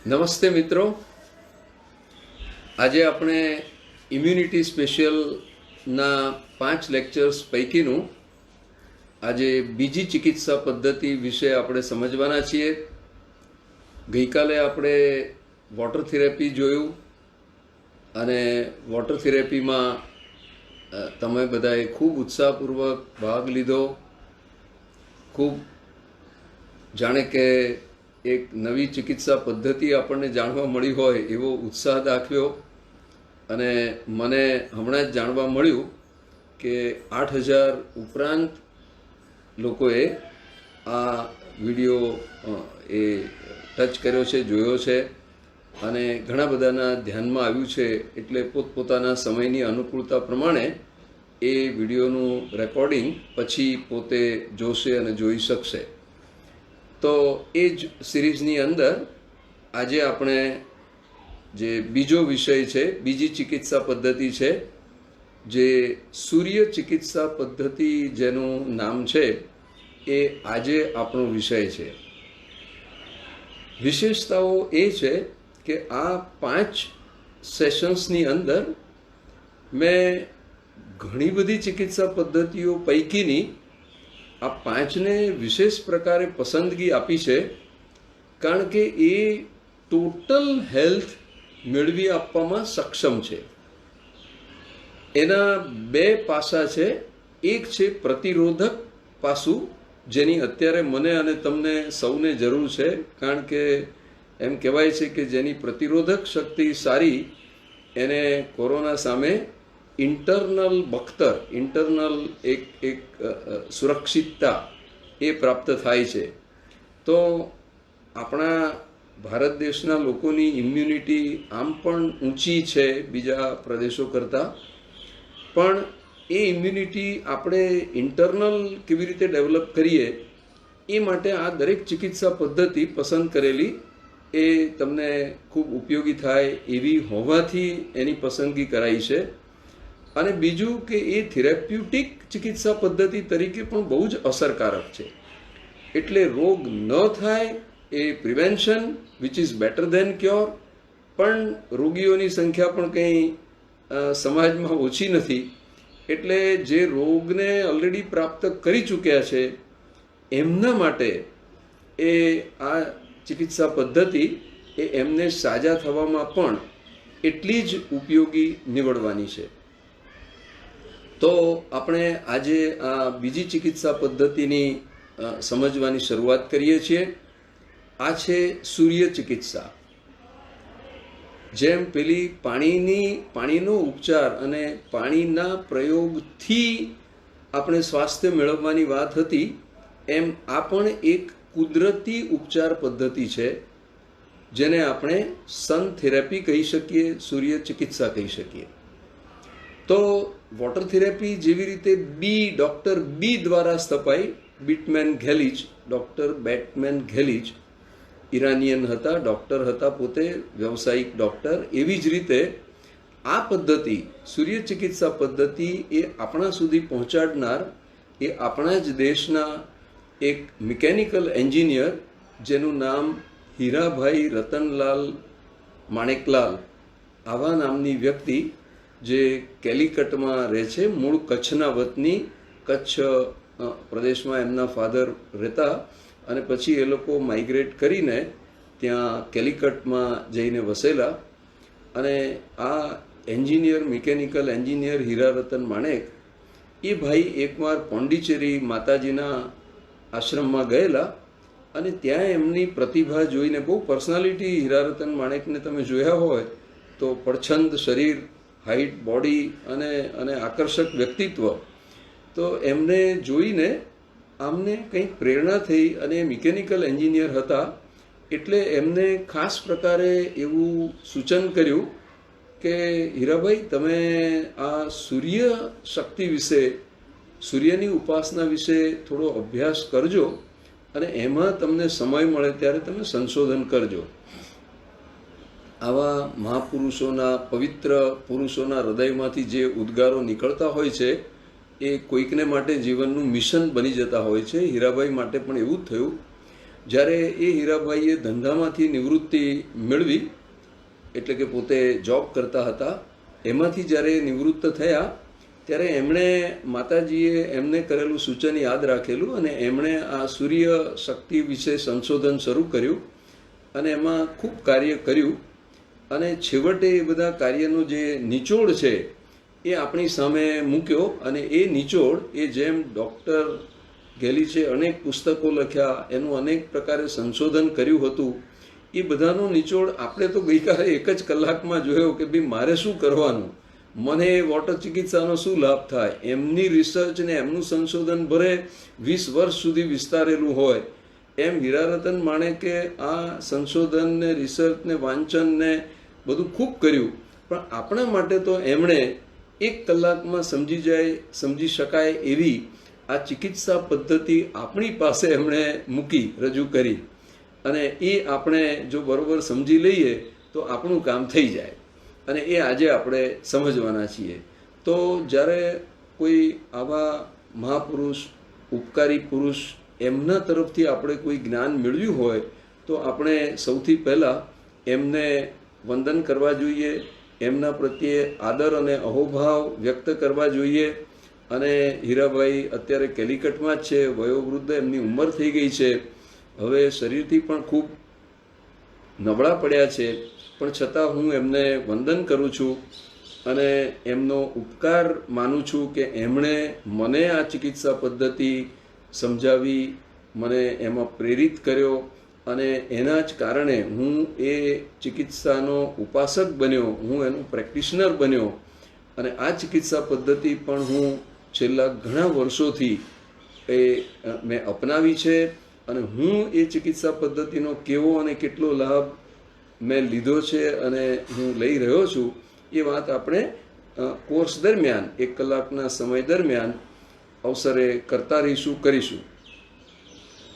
નમસ્તે મિત્રો, આજે આપણે ઇમ્યુનિટી સ્પેશિયલના 5 લેક્ચર્સ પૈકીનું આજે બીજી ચિકિત્સા પદ્ધતિ વિશે આપણે સમજવાના છીએ. ગઈકાલે આપણે વોટર થેરેપી જોયું અને વોટર થેરેપીમાં તમે બધાએ ખૂબ ઉત્સાહપૂર્વક ભાગ લીધો. ખૂબ જાણે કે એક નવી ચિકિત્સા પદ્ધતિ આપણને જાણવા મળી હોય એવો ઉત્સાહ દાખવ્યો અને મને હમણાં જ જાણવા મળ્યું કે 8,000 ઉપરાંત લોકોએ આ વિડીયો એ ટચ કર્યો છે, જોયો છે અને ઘણા બધાના ધ્યાનમાં આવ્યું છે. એટલે પોતપોતાના સમયની અનુકૂળતા પ્રમાણે એ વિડીયોનું રેકોર્ડિંગ પછી પોતે જોશે અને જોઈ શકશે. તો એ જ સિરીઝની અંદર આજે આપણે જે બીજો વિષય છે, બીજી ચિકિત્સા પદ્ધતિ છે, જે સૂર્ય ચિકિત્સા પદ્ધતિ જેનું નામ છે, એ આજે આપણો વિષય છે. વિશેષતાઓ એ છે કે આ 5 સેશન્સની અંદર મેં ઘણી બધી ચિકિત્સા પદ્ધતિઓ પૈકીની આ 5ને વિશેષ પ્રકારે પસંદગી આપી છે, કારણ કે એ ટોટલ હેલ્થ મેળવી આપવામાં સક્ષમ છે. એના 2 પાસા છે. એક છે પ્રતિરોધક પાસું, જેની અત્યારે મને અને તમને સૌને જરૂર છે, કારણ કે એમ કહેવાય છે કે જેની પ્રતિરોધક શક્તિ સારી એને કોરોના સામે ઇન્ટરનલ બખ્તર, ઇન્ટરનલ એક સુરક્ષિતતા એ પ્રાપ્ત થાય છે. તો આપણા ભારત દેશના લોકોની ઇમ્યુનિટી આમ પણ ઊંચી છે બીજા પ્રદેશો કરતાં, પણ એ ઇમ્યુનિટી આપણે ઇન્ટરનલ કેવી રીતે ડેવલપ કરીએ એ માટે આ દરેક ચિકિત્સા પદ્ધતિ પસંદ કરેલી એ તમને ખૂબ ઉપયોગી થાય એવી હોવાથી એની પસંદગી કરાઈ છે. અને બીજું કે એ થેરાપ્યુટિક ચિકિત્સા પદ્ધતિ તરીકે પણ બહુ જ અસરકારક છે. એટલે રોગ ન થાય એ prevention, which is better than cure. પણ રોગીઓની સંખ્યા પણ કંઈ સમાજમાં ઓછી નથી. એટલે જે રોગને ઓલરેડી પ્રાપ્ત કરી ચૂક્યા છે એમના માટે એ આ ચિકિત્સા પદ્ધતિ એ એમને સાજા થવામાં પણ એટલી જ ઉપયોગી નીવડવાની છે. તો આપણે આજે આ બીજી ચિકિત્સા પદ્ધતિની સમજવાની શરૂઆત કરીએ છીએ. આ છે સૂર્ય ચિકિત્સા. જેમ પેલી પાણીનો ઉપચાર અને પાણીના પ્રયોગથી આપણે સ્વાસ્થ્ય મેળવવાની વાત હતી, એમ આ પણ એક કુદરતી ઉપચાર પદ્ધતિ છે, જેને આપણે સન થેરેપી કહી શકીએ, સૂર્ય ચિકિત્સા કહી શકીએ. તો વોટર થેરેપી જેવી રીતે ડૉક્ટર બી દ્વારા સ્થપાઈ, બીટમેન ઘેલિચ, ડૉક્ટર બેટમેન ઘેલિચ ઈરાનિયન હતા, ડૉક્ટર હતા, પોતે વ્યવસાયિક ડૉક્ટર. એવી જ રીતે આ પદ્ધતિ, સૂર્ય ચિકિત્સા પદ્ધતિ એ આપણા સુધી પહોંચાડનાર એ આપણા જ દેશના એક મિકેનિકલ એન્જિનિયર, જેનું નામ હીરાભાઈ રતનલાલ માણેકલાલ, આવા નામની વ્યક્તિ, જે કેલિકટમાં રહે છે, મૂળ કચ્છના વતની, કચ્છ પ્રદેશમાં એમના ફાધર રહેતા અને પછી એ લોકો માઇગ્રેટ કરીને ત્યાં કેલિકટમાં જઈને વસેલા. અને આ એન્જિનિયર, મિકેનિકલ એન્જિનિયર હીરા રતન માણેક એ ભાઈ એકવાર પોંડિચેરી માતાજીના આશ્રમમાં ગયેલા અને ત્યાં એમની પ્રતિભા જોઈને, બહુ પર્સનાલિટી હીરા રતન માણેકને તમે જોયા હોય તો પડછંદ શરીર, હાઇટ, બોડી અને આકર્ષક વ્યક્તિત્વ, તો એમને જોઈને આમને કંઈક પ્રેરણા થઈ અને મિકેનિકલ એન્જિનિયર હતા. એટલે એમને ખાસ પ્રકારે એવું સૂચન કર્યું કે હીરાભાઈ, તમે આ સૂર્ય શક્તિ વિશે, સૂર્યની ઉપાસના વિશે થોડો અભ્યાસ કરજો અને એમાં તમને સમય મળે ત્યારે તમે સંશોધન કરજો. આવા મહાપુરુષોના, પવિત્ર પુરુષોના હૃદયમાંથી જે ઉદ્ગારો નીકળતા હોય છે એ કોઈકને માટે જીવનનું મિશન બની જતા હોય છે. હીરાભાઈ માટે પણ એવું જ થયું. જ્યારે એ હીરાભાઈએ ધંધામાંથી નિવૃત્તિ મેળવી, એટલે કે પોતે જોબ કરતા હતા, એમાંથી જ્યારે નિવૃત્ત થયા ત્યારે એમણે માતાજીએ એમને કરેલું સૂચન યાદ રાખેલું અને એમણે આ સૂર્ય શક્તિ વિશે સંશોધન શરૂ કર્યું અને એમાં ખૂબ કાર્ય કર્યું. અને છેવટે એ બધા કાર્યનો જે નિચોડ છે એ આપણી સામે મૂક્યો. અને એ નિચોડ એ જેમ ડૉક્ટર ગેલિચે અનેક પુસ્તકો લખ્યા, એનું અનેક પ્રકારે સંશોધન કર્યું હતું, એ બધાનો નિચોડ આપણે તો ગઈકાલે એક જ કલાકમાં જોયો કે ભાઈ મારે શું કરવાનું, મને વોટર ચિકિત્સાનો શું લાભ થાય. એમની રિસર્ચ ને એમનું સંશોધન ભરે 20 વર્ષ સુધી વિસ્તારેલું હોય, એમ હીરારતન માણેકે આ સંશોધન ને રિસર્ચ ને વાંચન ને બધું ખૂબ કર્યું. પણ આપણા માટે તો એમણે 1 કલાકમાં સમજી શકાય એવી આ ચિકિત્સા પદ્ધતિ આપણી પાસે એમણે મૂકી, રજૂ કરી. અને એ આપણે જો બરોબર સમજી લઈએ તો આપણું કામ થઈ જાય. અને એ આજે આપણે સમજવાના છીએ. તો જ્યારે કોઈ આવા મહાપુરુષ, ઉપકારી પુરુષ, એમના તરફથી આપણે કોઈ જ્ઞાન મેળવ્યું હોય તો આપણે સૌથી પહેલાં એમને વંદન કરવા જોઈએ, એમના પ્રત્યે આદર અને અહોભાવ વ્યક્ત કરવા જોઈએ. અને હીરાભાઈ અત્યારે કેલિકટમાં જ છે, વયોવૃદ્ધ એમની ઉંમર થઈ ગઈ છે, હવે શરીરથી પણ ખૂબ નબળા પડ્યા છે, પણ છતાં હું એમને વંદન કરું છું અને એમનો ઉપકાર માનું છું કે એમણે મને આ ચિકિત્સા પદ્ધતિ સમજાવી, મને એમાં પ્રેરિત કર્યો અને એના જ કારણે હું એ ચિકિત્સાનો ઉપાસક બન્યો, હું એનો પ્રેક્ટિશનર બન્યો. અને આ ચિકિત્સા પદ્ધતિ પણ હું છેલ્લા ઘણા વર્ષોથી મેં અપનાવી છે. અને હું એ ચિકિત્સા પદ્ધતિનો કેવો અને કેટલો લાભ મેં લીધો છે અને હું લઈ રહ્યો છું, એ વાત આપણે કોર્સ દરમિયાન 1 કલાકના સમય દરમિયાન અવસરે કરતા કરીશું.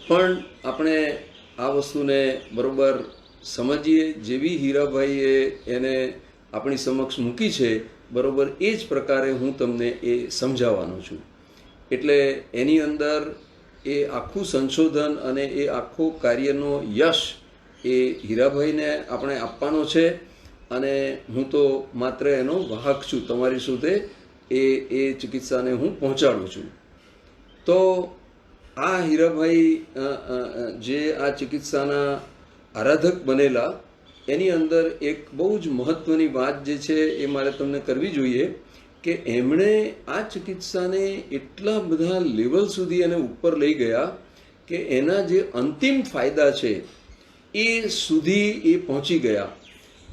પણ આપણે આ વસ્તુને બરોબર સમજીએ, જેવી હીરાભાઈએ એને આપણી સમક્ષ મૂકી છે બરોબર એ જ પ્રકારે હું તમને એ સમજાવવાનો છું. એટલે એની અંદર એ આખું સંશોધન અને એ આખો કાર્યનો યશ એ હીરાભાઈને આપણે આપવાનો છે. અને હું તો માત્ર એનો વાહક છું, તમારી સુધી એ ચિકિત્સાને હું પહોંચાડું છું. તો આ હીરાભાઈ જે આ ચિકિત્સાના આરાધક બનેલા, એની અંદર એક બહુ જ મહત્ત્વની વાત જે છે એ મારે તમને કરવી જોઈએ કે એમણે આ ચિકિત્સાને એટલા બધા લેવલ સુધી એને ઉપર લઈ ગયા કે એના જે અંતિમ ફાયદા છે એ સુધી એ પહોંચી ગયા.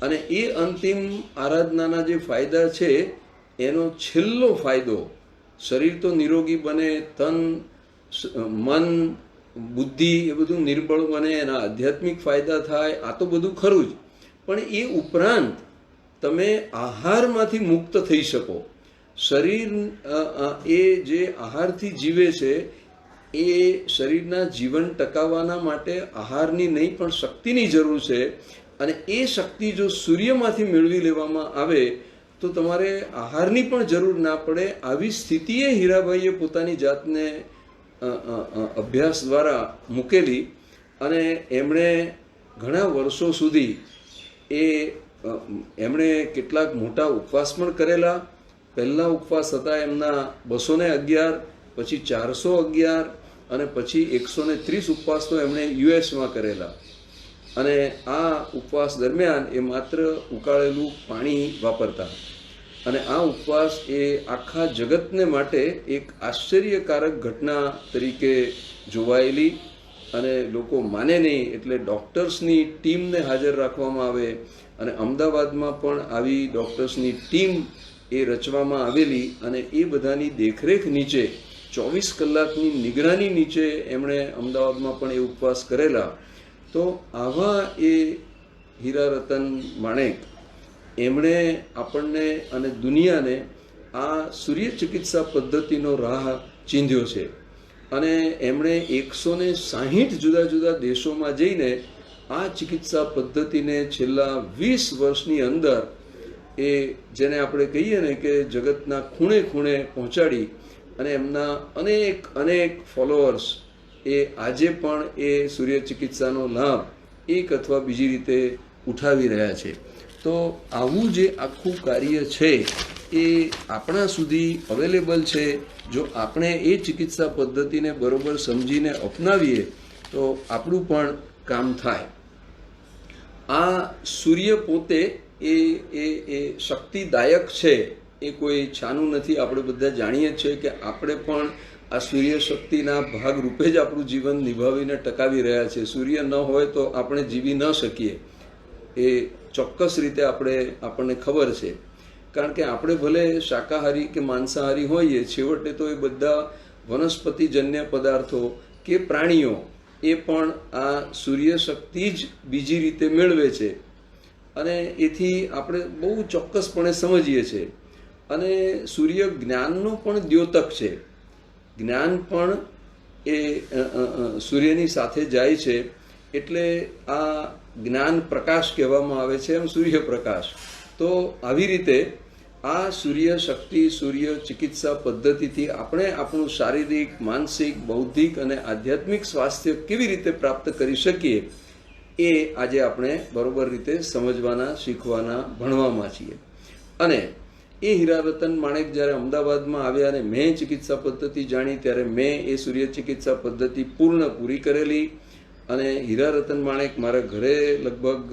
અને એ અંતિમ આરાધનાના જે ફાયદા છે એનો છેલ્લો ફાયદો, શરીર તો નિરોગી બને, તન, મન, બુદ્ધિ એ બધું નિર્બળ બને, એના આધ્યાત્મિક ફાયદા થાય, આ તો બધું ખરું જ. પણ એ ઉપરાંત તમે આહારમાંથી મુક્ત થઈ શકો. શરીર એ જે આહારથી જીવે છે એ શરીરના જીવન ટકાવવાના માટે આહારની નહીં પણ શક્તિની જરૂર છે. અને એ શક્તિ જો સૂર્યમાંથી મેળવી લેવામાં આવે તો તમારે આહારની પણ જરૂર ના પડે. આવી સ્થિતિએ હીરાભાઈએ પોતાની જાતને અભ્યાસ દ્વારા મૂકેલી. અને એમણે ઘણા વર્ષો સુધી એમણે કેટલાક મોટા ઉપવાસ પણ કરેલા. પહેલા ઉપવાસ હતા એમના 211, પછી 411 અને પછી 130 ઉપવાસ તો એમણે યુએસમાં કરેલા. અને આ ઉપવાસ દરમિયાન એ માત્ર ઉકાળેલું પાણી વાપરતા. અને આ ઉપવાસ એ આખા જગતને માટે એક આશ્ચર્યકારક ઘટના તરીકે જોવાયેલી. અને લોકો માને નહીં એટલે ડૉક્ટર્સની ટીમને હાજર રાખવામાં આવે. અને અમદાવાદમાં પણ આવી ડૉક્ટર્સની ટીમ એ રચવામાં આવેલી. અને એ બધાની દેખરેખ નીચે 24 કલાકની નિગરાની નીચે એમણે અમદાવાદમાં પણ એ ઉપવાસ કરેલા. તો આવા એ હીરારતન માણેક, એમણે આપણને અને દુનિયાને આ સૂર્ય ચિકિત્સા પદ્ધતિનો રાહ ચીંધ્યો છે. અને એમણે 160 જુદા જુદા દેશોમાં જઈને આ ચિકિત્સા પદ્ધતિને છેલ્લા 20 વર્ષની અંદર એ જેને આપણે કહીએ ને કે જગતના ખૂણે ખૂણે પહોંચાડી. અને એમના અનેક ફોલોઅર્સ એ આજે પણ એ સૂર્ય ચિકિત્સાનો લાભ એક અથવા બીજી રીતે ઉઠાવી રહ્યા છે. તો આવું જે આખું કાર્ય છે એ આપણા સુધી અવેલેબલ છે. જો આપણે એ ચિકિત્સા પદ્ધતિને બરોબર સમજીને અપનાવીએ તો આપણું પણ કામ થાય. આ સૂર્ય પોતે એ શક્તિદાયક છે, એ કોઈ છાનું નથી. આપણે બધા જાણીએ છીએ કે આપણે પણ આ સૂર્ય શક્તિના ભાગ રૂપે જ આપણું જીવન નિભાવીને ટકાવી રહ્યા છે. સૂર્ય ન હોય તો આપણે જીવી ન શકીએ, એ ચોક્કસ રીતે આપણને ખબર છે. કારણ કે આપણે ભલે શાકાહારી કે માંસાહારી હોઈએ, છેવટે તો એ બધા વનસ્પતિજન્ય પદાર્થો કે પ્રાણીઓ એ પણ આ સૂર્ય શક્તિ જ બીજી રીતે મેળવે છે. અને એથી આપણે બહુ ચોક્કસપણે સમજીએ છીએ. અને સૂર્ય જ્ઞાનનો પણ દ્યોતક છે. જ્ઞાન પણ એ સૂર્યની સાથે જાય છે. એટલે આ જ્ઞાન પ્રકાશ કહેવામાં આવે છે, એમ સૂર્યપ્રકાશ. તો આવી રીતે આ સૂર્ય શક્તિ, સૂર્ય ચિકિત્સા પદ્ધતિથી આપણે આપણું શારીરિક, માનસિક, બૌદ્ધિક અને આધ્યાત્મિક સ્વાસ્થ્ય કેવી રીતે પ્રાપ્ત કરી શકીએ એ આજે આપણે બરોબર રીતે સમજવાના, શીખવાના, ભણવામાં છીએ. અને એ હીરા રતન માણેક જ્યારે અમદાવાદમાં આવ્યા અને મેં ચિકિત્સા પદ્ધતિ જાણી, ત્યારે મેં એ સૂર્ય ચિકિત્સા પદ્ધતિ પૂરી કરેલી. અને હીરા રતન માણેક મારા ઘરે લગભગ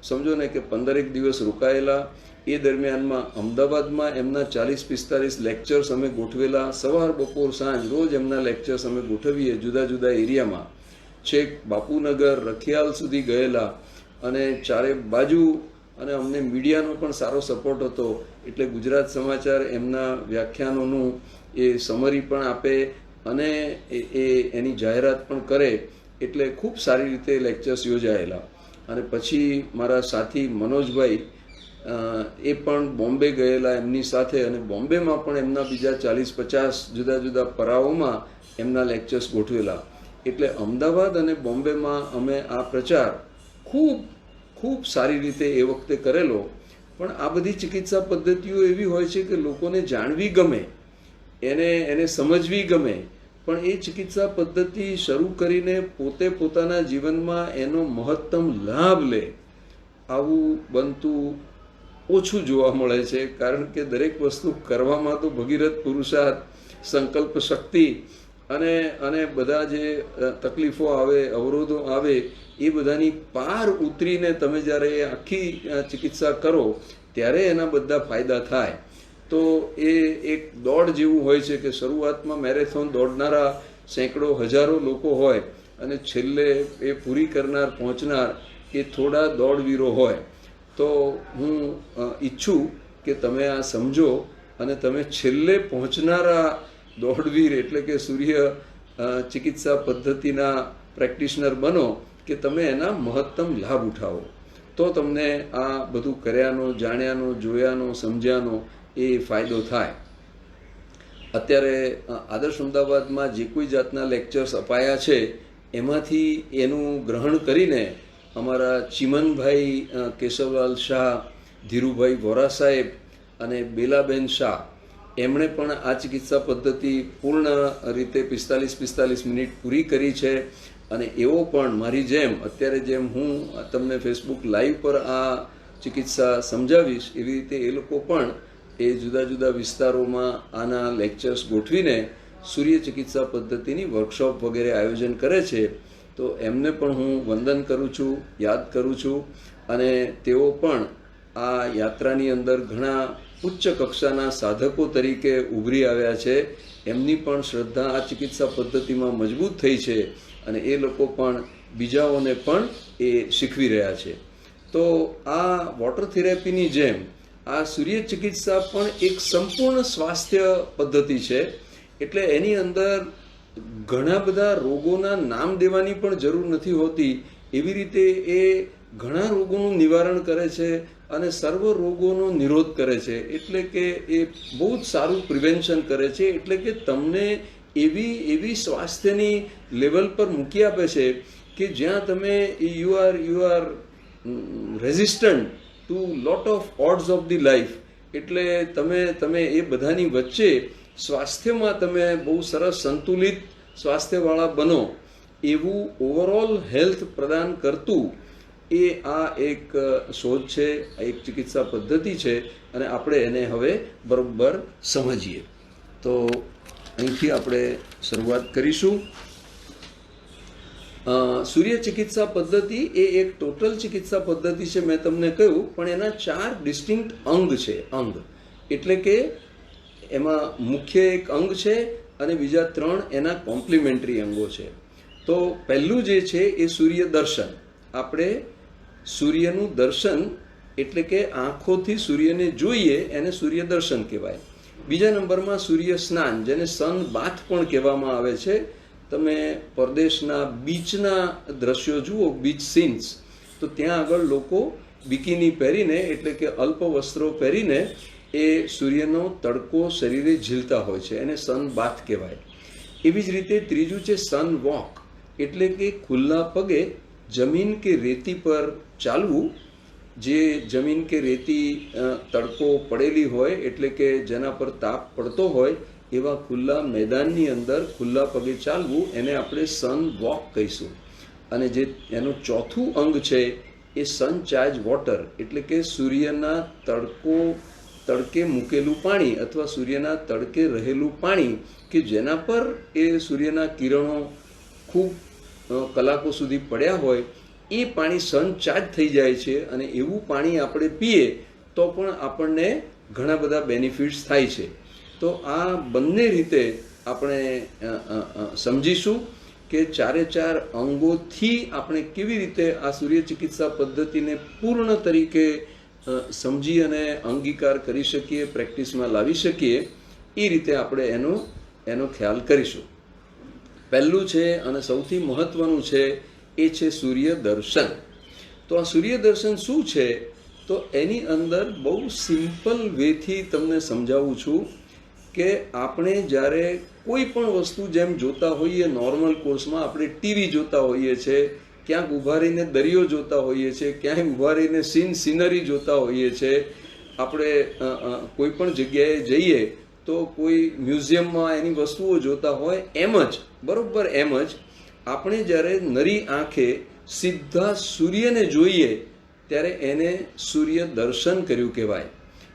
સમજો ને કે 15 દિવસ રોકાયેલા. એ દરમિયાનમાં અમદાવાદમાં એમના 40-45 લેક્ચર્સ અમે ગોઠવેલા. સવાર, બપોર, સાંજ રોજ એમના લેક્ચર્સ અમે ગોઠવીએ જુદા જુદા એરિયામાં. છેક બાપુનગર, રખિયાલ સુધી ગયેલા. અને ચારે બાજુ, અને અમને મીડિયાનો પણ સારો સપોર્ટ હતો. એટલે ગુજરાત સમાચાર એમના વ્યાખ્યાનોનું એ સમરી પણ આપે અને એની જાહેરાત પણ કરે. એટલે ખૂબ સારી રીતે લેક્ચર્સ યોજાયેલા. અને પછી મારા સાથી મનોજભાઈ એ પણ બોમ્બે ગયેલા એમની સાથે. અને બોમ્બેમાં પણ એમના બીજા 40-50 જુદા જુદા પરાઓમાં એમના લેક્ચર્સ ગોઠવેલા. એટલે અમદાવાદ અને બોમ્બેમાં અમે આ પ્રચાર ખૂબ સારી રીતે એ વખતે કરેલો. પણ આ બધી ચિકિત્સા પદ્ધતિઓ એવી હોય છે કે લોકોને જાણવી ગમે, એને સમજવી ગમે, પણ એ ચિકિત્સા પદ્ધતિ શરૂ કરીને પોતે પોતાના જીવનમાં એનો મહત્તમ લાભ લે, આવું બનતું ઓછું જોવા મળે છે. કારણ કે દરેક વસ્તુ કરવામાં તો ભગીરથ પુરુષાર્થ, સંકલ્પ શક્તિ અને બધા જે તકલીફો આવે, અવરોધો આવે, એ બધાની પાર ઉતરીને તમે જ્યારે એ આખી ચિકિત્સા કરો ત્યારે એના બધા ફાયદા થાય. તો એ એક દોડ જેવું હોય છે કે શરૂઆતમાં મેરેથોન દોડનારા સેંકડો, હજારો લોકો હોય અને છેલ્લે એ પૂરી કરનાર, પહોંચનાર એ થોડા દોડવીરો હોય. તો હું ઈચ્છું કે તમે આ સમજો અને તમે છેલ્લે પહોંચનારા દોડવીર એટલે કે સૂર્ય ચિકિત્સા પદ્ધતિના પ્રેક્ટિશનર બનો, કે તમે એના મહત્તમ લાભ ઉઠાવો. તો તમને આ બધું કર્યાનો, જાણ્યાનો, જોયાનો, સમજ્યાનો એ ફાયદો થાય. અત્યારે આદર્શ અમદાવાદમાં જે કોઈ જાતના લેક્ચર્સ અપાયા છે એમાંથી એનું ગ્રહણ કરીને અમારા ચિમનભાઈ કેશવલાલ શાહ, ધીરુભાઈ વોરા સાહેબ અને બેલાબેન શાહ, એમણે પણ આ ચિકિત્સા પદ્ધતિ પૂર્ણ રીતે 45 મિનિટ પૂરી કરી છે. અને એવો પણ મારી જેમ અત્યારે જેમ હું તમને ફેસબુક લાઈવ પર આ ચિકિત્સા સમજાવીશ, એવી રીતે એ લોકો પણ એ જુદા જુદા વિસ્તારોમાં આના લેક્ચર્સ ગોઠવીને સૂર્ય ચિકિત્સા પદ્ધતિની વર્કશોપ વગેરે આયોજન કરે છે. તો એમને પણ હું વંદન કરું છું, યાદ કરું છું. અને તેઓ પણ આ યાત્રાની અંદર ઘણા ઉચ્ચ કક્ષાના સાધકો તરીકે ઉભરી આવ્યા છે. એમની પણ શ્રદ્ધા આ ચિકિત્સા પદ્ધતિમાં મજબૂત થઈ છે અને એ લોકો પણ બીજાઓને પણ એ શીખવી રહ્યા છે. તો આ વોટર થેરેપીની જેમ આ સૂર્ય ચિકિત્સા પણ એક સંપૂર્ણ સ્વાસ્થ્ય પદ્ધતિ છે. એટલે એની અંદર ઘણા બધા રોગોના નામ દેવાની પણ જરૂર નથી હોતી. એવી રીતે એ ઘણા રોગોનું નિવારણ કરે છે અને સર્વ રોગોનો નિરોધ કરે છે. એટલે કે એ બહુ જ સારું પ્રિવેન્શન કરે છે. એટલે કે તમને એવી સ્વાસ્થ્યની લેવલ પર મૂકી આપે છે કે જ્યાં તમે you are resistant to lot of odds of the life. એટલે તમે એ બધાની વચ્ચે સ્વાસ્થ્યમાં તમે બહુ સરસ સંતુલિત સ્વાસ્થ્યવાળા બનો. એવું ઓવરઓલ હેલ્થ પ્રદાન કરતું એ આ એક શોધ છે, એક ચિકિત્સા પદ્ધતિ છે, અને આપણે એને હવે બરોબર સમજીએ. તો અહીંથી આપણે શરૂઆત કરીશું. સૂર્ય ચિકિત્સા પદ્ધતિ એ એક ટોટલ ચિકિત્સા પદ્ધતિ છે, મેં તમને કહ્યું, પણ એના 4 ડિસ્ટિંક્ટ અંગ છે. અંગ એટલે કે એમાં મુખ્ય એક અંગ છે અને બીજા 3 એના કોમ્પ્લિમેન્ટરી અંગો છે. તો પહેલું જે છે એ સૂર્ય દર્શન. આપણે સૂર્યનું દર્શન એટલે કે આંખોથી સૂર્યને જોઈએ એને સૂર્ય દર્શન કહેવાય. બીજા નંબરમાં સૂર્ય સ્નાન, જેને સન બાથ પણ કહેવામાં આવે છે. તમે પરદેશના બીચના દ્રશ્યો જુઓ, બીચ સીન્સ, તો ત્યાં આગળ લોકો બિકીની પહેરીને એટલે કે અલ્પ વસ્ત્રો પહેરીને એ સૂર્યનો તડકો શરીરે ઝીલતા હોય છે, એને સન બાથ કહેવાય. એવી જ રીતે ત્રીજું છે સન વોક, એટલે કે ખુલ્લા પગે જમીન કે રેતી પર ચાલવું. જે જમીન કે રેતી તડકો પડેલી હોય એટલે કે જેના પર તાપ પડતો હોય એવા ખુલ્લા મેદાનની અંદર ખુલ્લા પગે ચાલવું, એને આપણે સન વોક કહીશું. અને જે એનું ચોથું અંગ છે એ સન ચાર્જ વોટર, એટલે કે સૂર્યના તડકે મૂકેલું પાણી અથવા સૂર્યના તડકે રહેલું પાણી કે જેના પર એ સૂર્યના કિરણો ખૂબ કલાકો સુધી પડ્યા હોય, એ પાણી સન ચાર્જ થઈ જાય છે. અને એવું પાણી આપણે પીએ તો પણ આપણને ઘણા બધા બેનિફિટ્સ થાય છે. તો આ બંને રીતે આપણે સમજીશું કે 4 અંગોથી આપણે કેવી રીતે આ સૂર્ય ચિકિત્સા પદ્ધતિને પૂર્ણ તરીકે સમજી અને અંગીકાર કરી શકીએ, પ્રેક્ટિસમાં લાવી શકીએ. એ રીતે આપણે એનો ખ્યાલ કરીશું. પહેલું છે અને સૌથી મહત્વનું છે એ છે સૂર્ય દર્શન. તો આ સૂર્ય દર્શન શું છે? તો એની અંદર બહુ સિમ્પલ વેથી તમને સમજાવું છું કે આપણે જ્યારે કોઈ પણ વસ્તુ જેમ જોતા હોઈએ નોર્મલ કોર્સમાં, આપણે ટીવી જોતા હોઈએ છીએ, ક્યાંક ઊભા રહીને દરિયો જોતા હોઈએ છીએ, ક્યાંય ઊભા રહીને સિનરી જોતા હોઈએ છીએ, આપણે કોઈ પણ જગ્યાએ જઈએ તો કોઈ મ્યુઝિયમમાં એની વસ્તુઓ જોતા હોય, એમ જ બરોબર એમ જ આપણે જ્યારે નરી આંખે સીધા સૂર્યને જોઈએ ત્યારે એને સૂર્ય દર્શન કર્યું કહેવાય.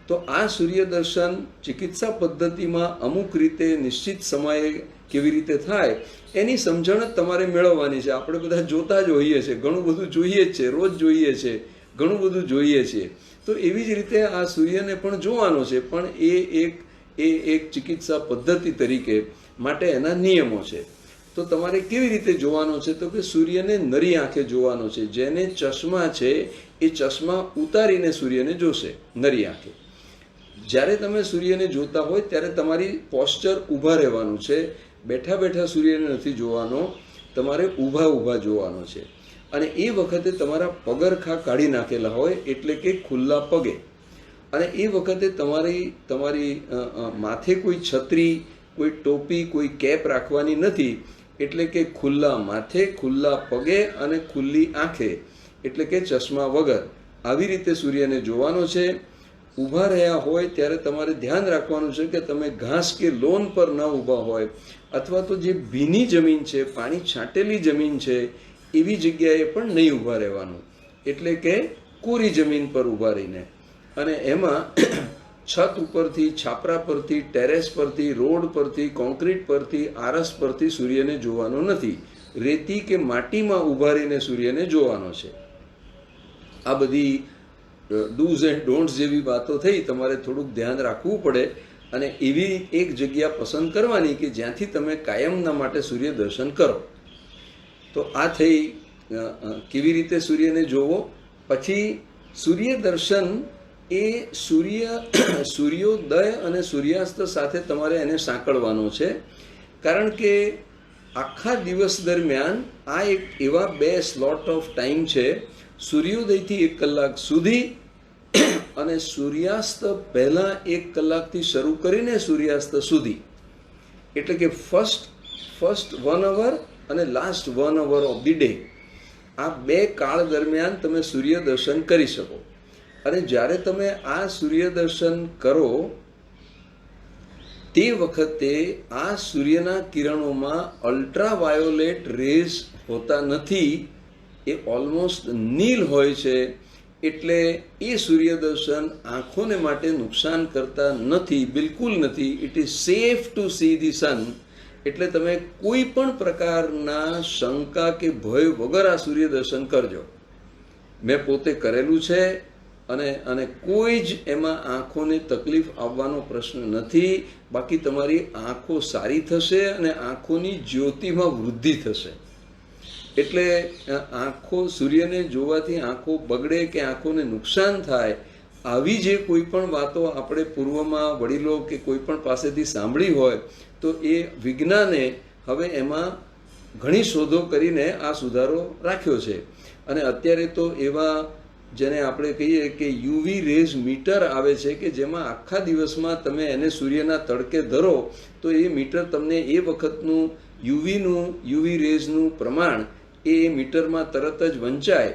તો આ સૂર્ય દર્શન ચિકિત્સા પદ્ધતિમાં અમુક રીતે નિશ્ચિત સમયે કેવી રીતે થાય એની સમજણ જ તમારે મેળવવાની છે. આપણે બધા જોતા જ હોઈએ છીએ, ઘણું બધું જોઈએ જ છે, રોજ જોઈએ છે, ઘણું બધું જોઈએ છીએ. તો એવી જ રીતે આ સૂર્યને પણ જોવાનો છે, પણ એ એક ચિકિત્સા પદ્ધતિ તરીકે માટે એના નિયમો છે. તો તમારે કેવી રીતે જોવાનો છે? તો કે સૂર્યને નરી આંખે જોવાનો છે. જેને ચશ્મા છે એ ચશ્મા ઉતારીને સૂર્યને જોશે નરી આંખે. જ્યારે તમે સૂર્યને જોતા હોય ત્યારે તમારી પોસ્ચર ઊભા રહેવાનું છે. બેઠા બેઠા સૂર્યને નથી જોવાનો, તમારે ઊભા જોવાનો છે. અને એ વખતે તમારા પગરખા કાઢી નાખેલા હોય એટલે કે ખુલ્લા પગે. અને એ વખતે તમારી માથે કોઈ છત્રી, કોઈ ટોપી, કોઈ કેપ રાખવાની નથી. એટલે કે ખુલ્લા માથે, ખુલ્લા પગે અને ખુલ્લી આંખે, એટલે કે ચશ્મા વગર આવી રીતે સૂર્યને જોવાનો છે. ઊભા રહ્યા હોય ત્યારે તમારે ધ્યાન રાખવાનું છે કે તમે ઘાસ કે લોન પર ન ઊભા હોય, અથવા તો જે ભીની જમીન છે, પાણી છાંટેલી જમીન છે, એવી જગ્યાએ પણ નહીં ઊભા રહેવાનું. એટલે કે કોરી જમીન પર ઊભા રહીને. અને એમાં છત ઉપરથી, છાપરા પરથી, ટેરેસ પરથી, રોડ પરથી, કોન્ક્રીટ પરથી, આરસ પરથી સૂર્યને જોવાનો નથી. રેતી કે માટીમાં ઊભા રહીને સૂર્યને જોવાનો છે. આ બધી ડૂઝ એન્ડ ડોન્ટ્સ જેવી વાતો થઈ, તમારે થોડુંક ધ્યાન રાખવું પડે. અને એવી એક જગ્યા પસંદ કરવાની કે જ્યાંથી તમે કાયમના માટે સૂર્ય દર્શન કરો. તો આ થઈ કેવી રીતે સૂર્યને જોવો. પછી સૂર્ય દર્શન એ સૂર્યોદય અને સૂર્યાસ્ત સાથે તમારે એને સાંકળવાનો છે. કારણ કે આખા દિવસ દરમિયાન આ એક એવા 2 સ્લોટ ઓફ ટાઈમ છે, સૂર્યોદયથી 1 કલાક સુધી અને સૂર્યાસ્ત પહેલાં 1 કલાકથી શરૂ કરીને સૂર્યાસ્ત સુધી. એટલે કે ફર્સ્ટ 1 અવર અને last 1 hour of the day. આ 2 કાળ દરમિયાન તમે સૂર્ય દર્શન કરી શકો. અને જ્યારે તમે આ સૂર્ય દર્શન કરો તે વખતે આ સૂર્યના કિરણોમાં અલ્ટ્રાવાયોલેટ રેઝ હોતા નથી, એ ઓલમોસ્ટ નીલ હોય છે. એટલે એ સૂર્યદર્શન આંખોને માટે નુકસાન કરતા નથી, બિલકુલ નથી. It is safe to see the sun. એટલે તમે કોઈ પણ પ્રકારના શંકા કે ભય વગર આ સૂર્યદર્શન કરજો. મેં પોતે કરેલું છે અને કોઈ જ એમાં આંખોને તકલીફ આવવાનો પ્રશ્ન નથી. બાકી તમારી આંખો સારી થશે અને આંખોની જ્યોતિમાં વૃદ્ધિ થશે. એટલે આંખો, સૂર્યને જોવાથી આંખો બગડે કે આંખોને નુકસાન થાય, આવી જે કોઈ પણ વાતો આપણે પૂર્વમાં વડીલો કે કોઈ પણ પાસેથી સાંભળી હોય તો એ વિજ્ઞાને હવે એમાં ઘણી શોધો કરીને આ સુધારો રાખ્યો છે. અને અત્યારે તો એવા જેને આપણે કહીએ કે યુવી રેઝ મીટર આવે છે કે જેમાં આખા દિવસમાં તમે એને સૂર્યના તડકે ધરો તો એ મીટર તમને એ વખતનું યુવી રેઝનું પ્રમાણ એ મીટરમાં તરત જ વંચાય.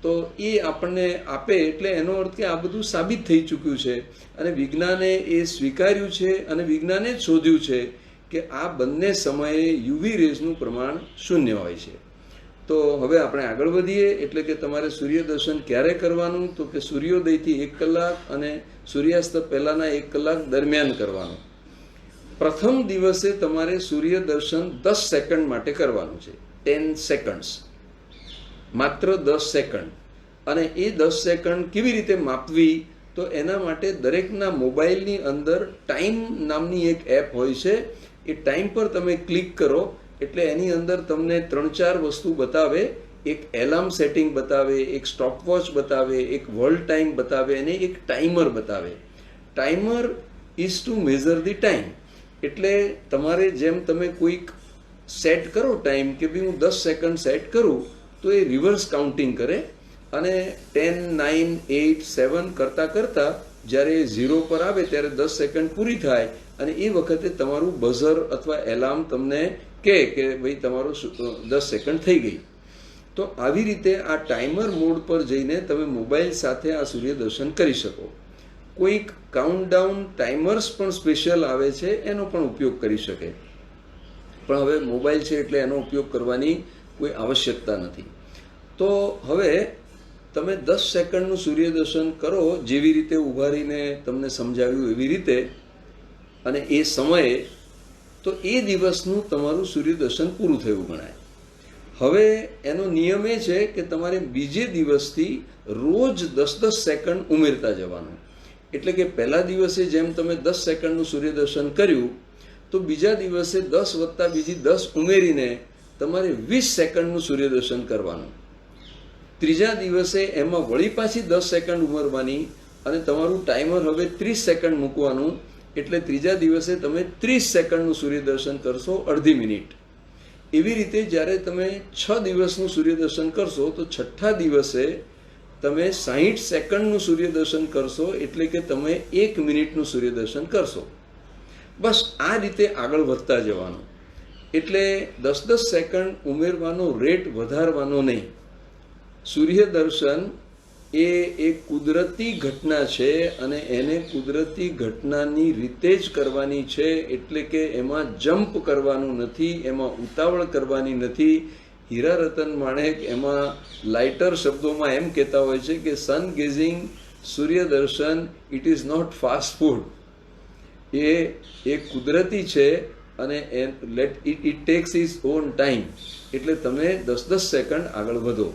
તો એ આપણને આપે. એટલે એનો અર્થ કે આ બધું સાબિત થઈ ચૂક્યું છે અને વિજ્ઞાને એ સ્વીકાર્યું છે અને વિજ્ઞાને જ શોધ્યું છે કે આ બંને સમયે યુવી રેઝનું પ્રમાણ શૂન્ય હોય છે. તો હવે આપણે આગળ વધીએ. એટલે કે તમારે સૂર્યદર્શન ક્યારે કરવાનું, તો કે સૂર્યોદયથી 1 કલાક અને સૂર્યાસ્ત પહેલાંના 1 કલાક દરમિયાન કરવાનું. પ્રથમ દિવસે તમારે સૂર્યદર્શન 10 સેકન્ડ માટે કરવાનું છે. 10 સેકન્ડ્સ, માત્ર 10 સેકન્ડ. અને એ 10 સેકન્ડ કેવી રીતે માપવી, તો એના માટે દરેકના મોબાઈલની અંદર ટાઈમ નામની એક એપ હોય છે. એ ટાઈમ પર તમે ક્લિક કરો એટલે એની અંદર તમને 3-4 વસ્તુ બતાવે. એક એલાર્મ સેટિંગ બતાવે, એક સ્ટોપવોચ બતાવે, એક વર્લ્ડ ટાઈમ બતાવે અને એક ટાઈમર બતાવે. Timer is two measure the time. એટલે તમારે જેમ તમે કોઈક સેટ કરો ટાઈમ કે ભાઈ હું 10 સેકન્ડ સેટ કરું તો એ રિવર્સ કાઉન્ટિંગ કરે અને 10, 9, 8, 7 કરતાં કરતાં જ્યારે 0 પર આવે ત્યારે 10 સેકન્ડ પૂરી થાય અને એ વખતે તમારું બઝર અથવા એલાર્મ તમને કહે કે ભાઈ તમારું 10 સેકન્ડ થઈ ગઈ. તો આવી રીતે આ ટાઈમર મોડ પર જઈને તમે મોબાઈલ સાથે આ સૂર્યદર્શન કરી શકો. કોઈક કાઉન્ટડાઉન ટાઈમર્સ પણ સ્પેશિયલ આવે છે, એનો પણ ઉપયોગ કરી શકે. પણ હવે મોબાઈલ છે એટલે એનો ઉપયોગ કરવાની કોઈ આવશ્યકતા નથી. તો હવે તમે 10 સેકન્ડનું સૂર્યદર્શન કરો, જેવી રીતે ઊભા રહીને તમને સમજાવ્યું એવી રીતે, અને એ સમયે, તો એ દિવસનું તમારું સૂર્યદર્શન પૂરું થયું ગણાય. હવે એનો નિયમ એ છે કે તમારે બીજે દિવસથી રોજ 10-10 સેકન્ડ ઉમેરતા જવાનું. એટલે કે પહેલા દિવસે જેમ તમે 10 સેકન્ડનું સૂર્યદર્શન કર્યું તો બીજા દિવસે 10 વત્તા બીજી 10 ઉમેરીને તમારે 20 સેકન્ડનું સૂર્યદર્શન કરવાનું. ત્રીજા દિવસે એમાં વળી પાછી 10 સેકન્ડ ઉમેરવાની અને તમારું ટાઈમર હવે 30 સેકન્ડ મૂકવાનું. એટલે ત્રીજા દિવસે તમે 30 સેકન્ડનું સૂર્યદર્શન કરશો, અડધી મિનિટ. એવી રીતે જ્યારે તમે 6 દિવસનું સૂર્યદર્શન કરશો તો છઠ્ઠા દિવસે તમે 60 સેકન્ડનું સૂર્યદર્શન કરશો. એટલે કે તમે 1 મિનિટનું સૂર્યદર્શન કરશો. બસ આ રીતે આગળ વધતા જવાનું. એટલે 10-10 સેકન્ડ ઉમેરવાનો રેટ વધારવાનો નહીં. સૂર્યદર્શન એ એક કુદરતી ઘટના છે અને એને કુદરતી ઘટનાની રીતે જ કરવાની છે. એટલે કે એમાં જમ્પ કરવાનું નથી, એમાં ઉતાવળ કરવાની નથી. હીરા રતન માણેક એમાં લાઇટર શબ્દોમાં એમ કહેતા હોય છે કે સન ગેઝિંગ, સૂર્યદર્શન, it is not fast food. એ એક કુદરતી છે અને it takes is on time. એટલે તમે 10-10 સેકન્ડ આગળ વધો.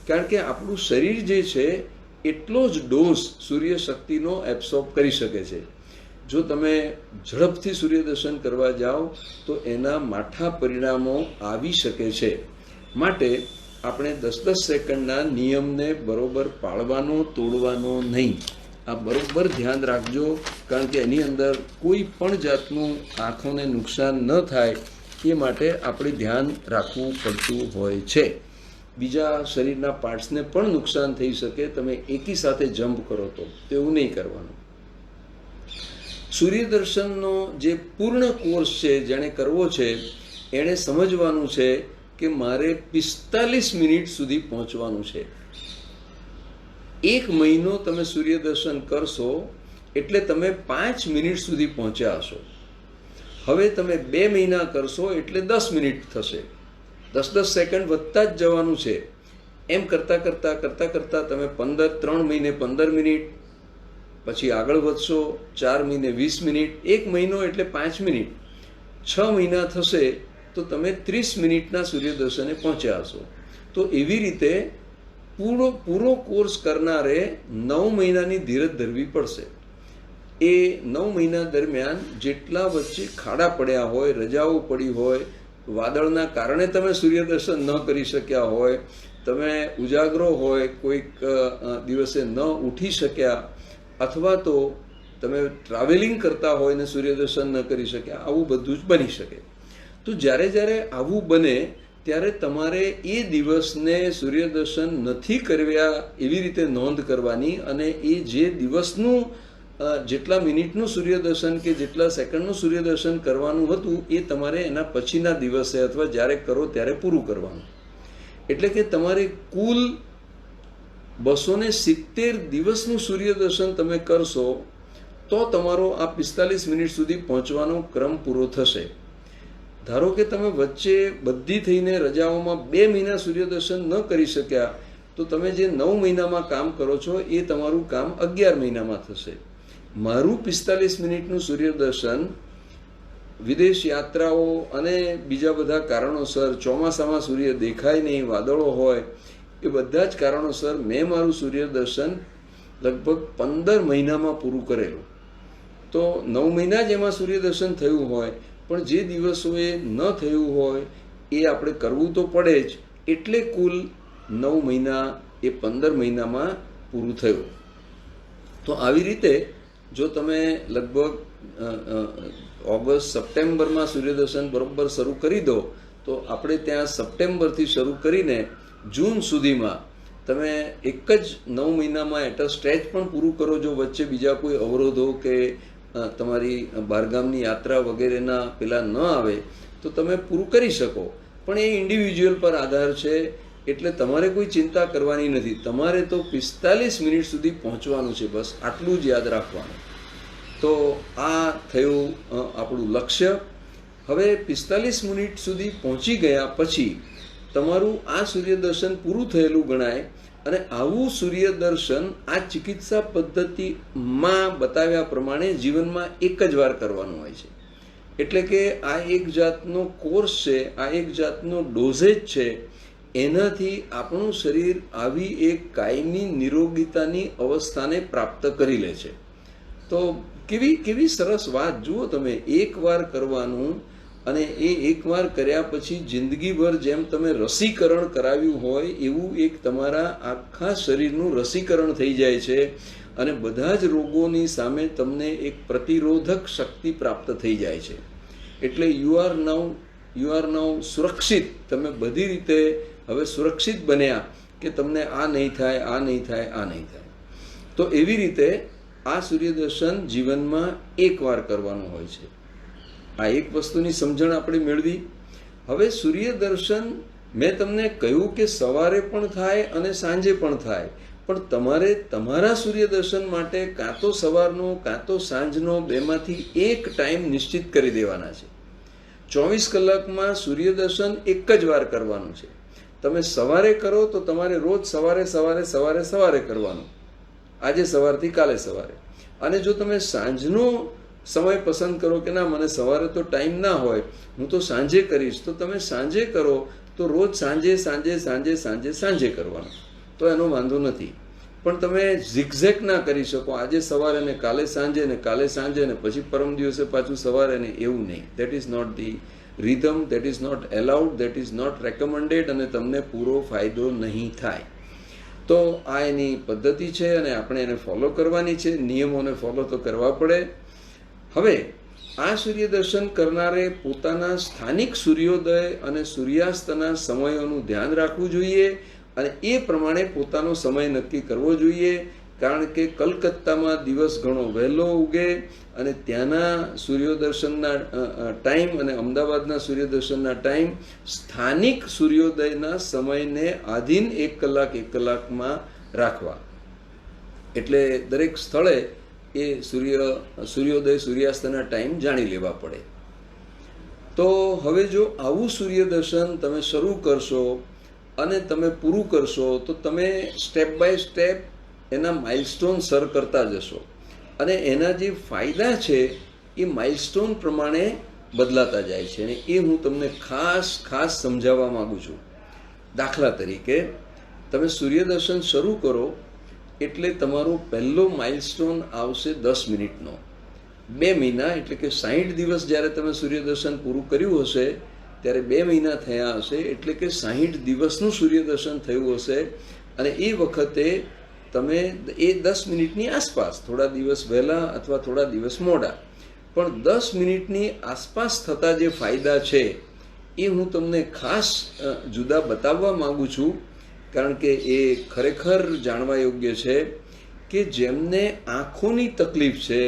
કારણ કે આપણું શરીર જે છે એટલો જ ડોઝ સૂર્યશક્તિનો એબ્સોર્બ કરી શકે છે. જો તમે ઝડપથી સૂર્યદર્શન કરવા જાઓ તો એના માઠા પરિણામો આવી શકે છે. માટે આપણે 10-10 સેકન્ડના નિયમને બરોબર પાળવાનો, તોડવાનો નહીં. આ બરોબર ધ્યાન રાખજો. કારણ કે એની અંદર કોઈ પણ જાતનું આંખોને નુકસાન ન થાય એ માટે આપણે ધ્યાન રાખવું પડતું હોય છે. બીજા શરીરના પાર્ટ્સને પણ નુકસાન થઈ શકે તમે એકી સાથે જમ્પ કરો તો. એવું નહીં કરવાનું. સૂર્યદર્શનનો જે પૂર્ણ કોર્સ છે જેણે કરવો છે એણે સમજવાનું છે કે મારે 45 મિનિટ સુધી પહોંચવાનું છે. 1 મહિનો તમે સૂર્યદર્શન કરશો એટલે તમે 5 મિનિટ સુધી પહોંચ્યા હશો. હવે તમે 2 મહિના કરશો એટલે 10 મિનિટ થશે. 10-10 સેકન્ડ વધતા જ જવાનું છે. એમ કરતાં કરતાં કરતાં કરતાં તમે 3 મહિને 15 મિનિટ, પછી આગળ વધશો 4 મહિને 20 મિનિટ, 1 મહિનો એટલે 5 મિનિટ, 6 મહિના થશે તો તમે 30 મિનિટના સૂર્યદર્શને પહોંચ્યા હશો. તો એવી રીતે પૂરો કોર્સ કરનારે 9 મહિનાની ધીરજ ધરવી પડશે. એ 9 મહિના દરમિયાન જેટલા વચ્ચે ખાડા પડ્યા હોય, રજાઓ પડી હોય, વાદળના કારણે તમે સૂર્યદર્શન ન કરી શક્યા હોય, તમે ઉજાગરો હોય, કોઈક દિવસે ન ઉઠી શક્યા, અથવા તો તમે ટ્રાવેલિંગ કરતા હોય ને સૂર્યદર્શન ન કરી શક્યા, આવું બધું જ બની શકે. તો જ્યારે જ્યારે આવું બને ત્યારે તમારે એ દિવસને સૂર્યદર્શન નથી કર્યા એવી રીતે નોંધ કરવાની, અને એ જે દિવસનું જેટલા મિનિટનું સૂર્યદર્શન કે જેટલા સેકન્ડનું સૂર્યદર્શન કરવાનું હતું એ તમારે એના પછીના દિવસે અથવા જ્યારે કરો ત્યારે પૂરું કરવાનું. એટલે કે તમારે કુલ 270 દિવસનું સૂર્યદર્શન તમે કરશો તો તમારો આ 45 મિનિટ સુધી પહોંચવાનો ક્રમ પૂરો થશે. ધારો કે તમે વચ્ચે બધી થઈને રજાઓમાં 2 મહિના સૂર્યદર્શન ન કરી શક્યા તો તમે જે 9 મહિનામાં કામ કરો છો એ તમારું કામ 11 મહિનામાં થશે. મારું 45 મિનિટનું સૂર્યદર્શન વિદેશ યાત્રાઓ અને બીજા બધા કારણોસર, ચોમાસામાં સૂર્ય દેખાય નહીં, વાદળો હોય, એ બધા જ કારણોસર મેં મારું સૂર્યદર્શન લગભગ 15 મહિનામાં પૂરું કરેલું. તો 9 મહિના જ એમાં સૂર્યદર્શન થયું હોય, પણ જે દિવસોએ ન થયું હોય એ આપણે કરવું તો પડે જ, એટલે કુલ 9 મહિના એ 15 મહિનામાં પૂરું થયું. તો આવી રીતે જો તમે લગભગ ઓગસ્ટ સપ્ટેમ્બરમાં સૂર્યદર્શન બરોબર શરૂ કરી દો તો આપણે ત્યાં સપ્ટેમ્બરથી શરૂ કરીને જૂન સુધીમાં તમે એક જ 9 મહિનામાં એટ અ સ્ટ્રેચ પણ પૂરું કરો. જો વચ્ચે બીજા કોઈ અવરોધો કે તમારી બહારગામની યાત્રા વગેરેના પેલા ન આવે તો તમે પૂરું કરી શકો, પણ એ ઇન્ડિવિજ્યુઅલ પર આધાર છે. એટલે તમારે કોઈ ચિંતા કરવાની નથી. તમારે તો 45 મિનિટ સુધી પહોંચવાનું છે, બસ આટલું જ યાદ રાખવાનું. તો આ થયું આપણું લક્ષ્ય. હવે 45 મિનિટ સુધી પહોંચી ગયા પછી તમારું આ સૂર્યદર્શન પૂરું થયેલું ગણાય, અને આવું સૂર્યદર્શન આ ચિકિત્સા પદ્ધતિમાં બતાવ્યા પ્રમાણે જીવનમાં એક જ વાર કરવાનું હોય છે. એટલે કે આ એક જાતનો કોર્સ છે, આ એક જાતનો ડોઝેજ છે. એનાથી આપણું શરીર આવી એક કાયમી નિરોગીતાની અવસ્થાને પ્રાપ્ત કરી લે છે. તો કેવી સરસ વાત જુઓ તમે, એકવાર કરવાનું, અને એ એકવાર કર્યા પછી જિંદગીભર જેમ તમે રસીકરણ કરાવ્યું હોય એવું એક તમારા આખા શરીરનું રસીકરણ થઈ જાય છે, અને બધા જ રોગોની સામે તમને એક પ્રતિરોધક શક્તિ પ્રાપ્ત થઈ જાય છે. એટલે યુ આર નાઉ સુરક્ષિત. તમે બધી રીતે હવે સુરક્ષિત બન્યા કે તમને આ નહીં થાય, આ નહીં થાય, આ નહીં થાય. તો એવી રીતે આ સૂર્યદર્શન જીવનમાં એકવાર કરવાનું હોય છે. આ એક વસ્તુની સમજણ આપણે મેળવી. હવે સૂર્યદર્શન મેં તમને કહ્યું કે સવારે પણ થાય અને સાંજે પણ થાય, પણ તમારે તમારા સૂર્યદર્શન માટે કાં તો સવારનો કાં તો સાંજનો, બેમાંથી એક ટાઈમ નિશ્ચિત કરી દેવાના છે. 24 કલાકમાં સૂર્યદર્શન એક જ વાર કરવાનું છે. તમે સવારે કરો તો તમારે રોજ સવારે કરવાનું, આજે સવારથી કાલે સવારે. અને જો તમે સાંજનો સમય પસંદ કરો કે ના મને સવારે તો ટાઈમ ના હોય, હું તો સાંજે કરીશ, તો તમે સાંજે કરો તો રોજ સાંજે કરવાનું, તો એનો વાંધો નથી. પણ તમે ઝિગઝેગ ના કરી શકો, આજે સવારે ને કાલે સાંજે ને કાલે સાંજે ને પછી પરમ દિવસે પાછું સવારે ને, એવું નહીં. That is not the rhythm, that is not allowed, that is not recommended, અને તમને પૂરો ફાયદો નહીં થાય. તો આ એની પદ્ધતિ છે અને આપણે એને ફોલો કરવાની છે. નિયમોને ફોલો તો કરવા પડે. હવે આ સૂર્યદર્શન કરનારે પોતાના સ્થાનિક સૂર્યોદય અને સૂર્યાસ્તના સમયોનું ધ્યાન રાખવું જોઈએ, અને એ પ્રમાણે પોતાનો સમય નક્કી કરવો જોઈએ. કારણ કે કલકત્તામાં દિવસ ઘણો વહેલો ઉગે અને ત્યાંના સૂર્યોદર્શનના ટાઈમ અને અમદાવાદના સૂર્યદર્શનના ટાઈમ સ્થાનિક સૂર્યોદયના સમયને આધીન 1 કલાકમાં રાખવા. એટલે દરેક સ્થળે એ સૂર્યોદય સૂર્યાસ્તના ટાઈમ જાણી લેવા પડે. તો હવે જો આવું સૂર્યદર્શન તમે શરૂ કરશો અને તમે પૂરું કરશો તો તમે સ્ટેપ બાય સ્ટેપ એના માઇલસ્ટોન સર કરતા જશો અને એના જે ફાયદા છે એ માઇલસ્ટોન પ્રમાણે બદલાતા જાય છે અને એ હું તમને ખાસ સમજાવવા માગું છું. દાખલા તરીકે તમે સૂર્યદર્શન શરૂ કરો એટલે તમારો પહેલો માઇલસ્ટોન આવશે 10 મિનિટનો. 2 મહિના એટલે કે 60 દિવસ જ્યારે તમે સૂર્યદર્શન પૂરું કર્યું હશે ત્યારે 2 મહિના થયા હશે એટલે કે 60 દિવસનું સૂર્યદર્શન થયું હશે અને એ વખતે તમે એ 10 મિનિટની આસપાસ, થોડા દિવસ વહેલા અથવા થોડા દિવસ મોડા, પણ 10 મિનિટની આસપાસ થતા જે ફાયદા છે એ હું તમને ખાસ જુદા બતાવવા માગું છું, કારણ કે એ ખરેખર જાણવા યોગ્ય છે કે જેમને આંખોની તકલીફ છે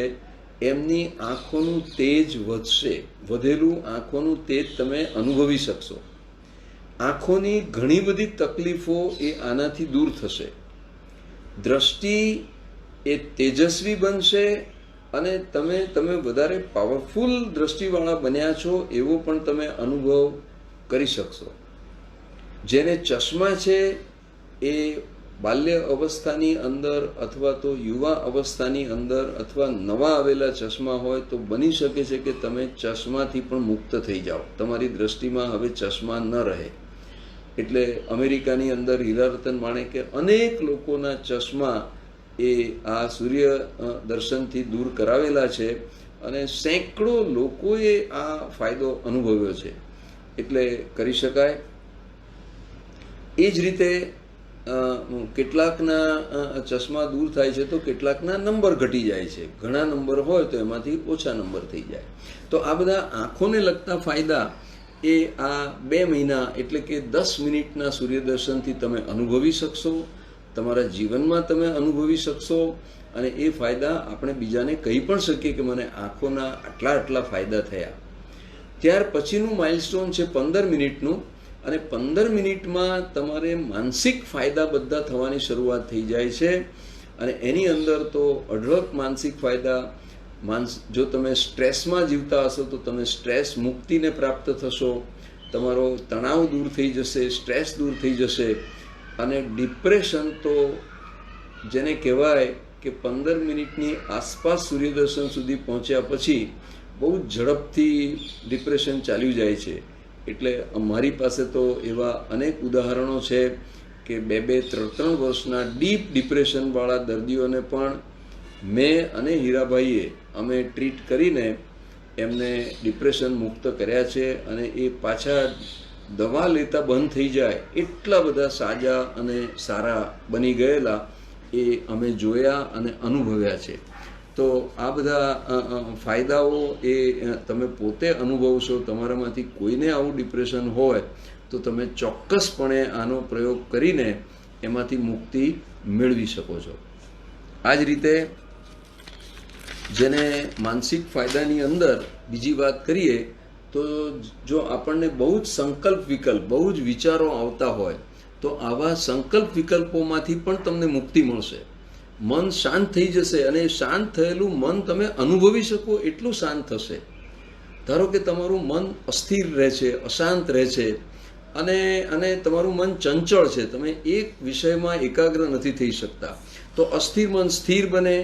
એમની આંખોનું તેજ વધશે. વધેલું આંખોનું તેજ તમે અનુભવી શકશો. આંખોની ઘણી બધી તકલીફો એ આનાથી દૂર થશે. દ્રષ્ટિ એ તેજસ્વી બનશે અને તમે વધારે પાવરફુલ દ્રષ્ટિવાળા બન્યા છો એવો પણ તમે અનુભવ કરી શકશો. જેને ચશ્મા છે એ બાલ્ય અવસ્થાની અંદર અથવા તો યુવા અવસ્થાની અંદર અથવા નવા આવેલા ચશ્મા હોય તો બની શકે છે કે તમે ચશ્માથી પણ મુક્ત થઈ જાઓ, તમારી દ્રષ્ટિમાં હવે ચશ્મા ન રહે. એટલે અમેરિકાની અંદર હીરારતન માણેકે અનેક લોકોના ચશ્મા એ આ સૂર્ય દર્શનથી દૂર કરાવેલા છે અને સેંકડો લોકોએ આ ફાયદો અનુભવ્યો છે. એટલે કરી શકાય. એ જ રીતે કેટલાકના ચશ્મા દૂર થાય છે તો કેટલાકના નંબર ઘટી જાય છે. ઘણા નંબર હોય તો એમાંથી ઓછા નંબર થઈ જાય. તો આ બધા આંખોને લગતા ફાયદા એ આ 2 મહિના એટલે કે 10 મિનિટના સૂર્યદર્શનથી તમે અનુભવી શકશો, તમારા જીવનમાં તમે અનુભવી શકશો અને એ ફાયદા આપણે બીજાને કહી પણ શકીએ કે મને આંખોના આટલા ફાયદા થયા. ત્યાર પછીનું માઇલસ્ટોન છે 15 મિનિટનું અને 15 મિનિટમાં તમારે માનસિક ફાયદા બધા થવાની શરૂઆત થઈ જાય છે અને એની અંદર તો અઢળક માનસિક ફાયદા. જો તમે સ્ટ્રેસમાં જીવતા હશો તો તમે સ્ટ્રેસ મુક્તિને પ્રાપ્ત થશો, તમારો તણાવ દૂર થઈ જશે, સ્ટ્રેસ દૂર થઈ જશે અને ડિપ્રેશન તો જેને કહેવાય કે 15 મિનિટની આસપાસ સૂર્યદર્શન સુધી પહોંચ્યા પછી બહુ ઝડપથી ડિપ્રેશન ચાલ્યું જાય છે. એટલે અમારી પાસે તો એવા અનેક ઉદાહરણો છે કે 2-3 વર્ષના ડીપ ડિપ્રેશનવાળા દર્દીઓને પણ મેં અને હીરાભાઈએ અમે ટ્રીટ કરીને એમને ડિપ્રેશન મુક્ત કર્યા છે અને એ પાછા દવા લેતા બંધ થઈ જાય એટલા બધા સાજા અને સારા બની ગયેલા એ અમે જોયા અને અનુભવ્યા છે. તો આ બધા ફાયદાઓ એ તમે પોતે અનુભવશો. તમારામાંથી કોઈને આવું ડિપ્રેશન હોય તો તમે ચોક્કસપણે આનો પ્રયોગ કરીને એમાંથી મુક્તિ મેળવી શકો છો. આ જ રીતે જેને માનસિક ફાયદાની અંદર બીજી વાત કરીએ તો જો આપણને બહુ જ સંકલ્પ વિકલ્પ, બહુ જ વિચારો આવતા હોય તો આવા સંકલ્પ વિકલ્પોમાંથી પણ તમને મુક્તિ મળશે. મન શાંત થઈ જશે અને શાંત થયેલું મન તમે અનુભવી શકો એટલું શાંત થશે. ધારો કે તમારું મન અસ્થિર રહે છે, અશાંત રહે છે અને તમારું મન ચંચળ છે, તમે એક વિષયમાં એકાગ્ર નથી થઈ શકતા, તો અસ્થિર મન સ્થિર બને,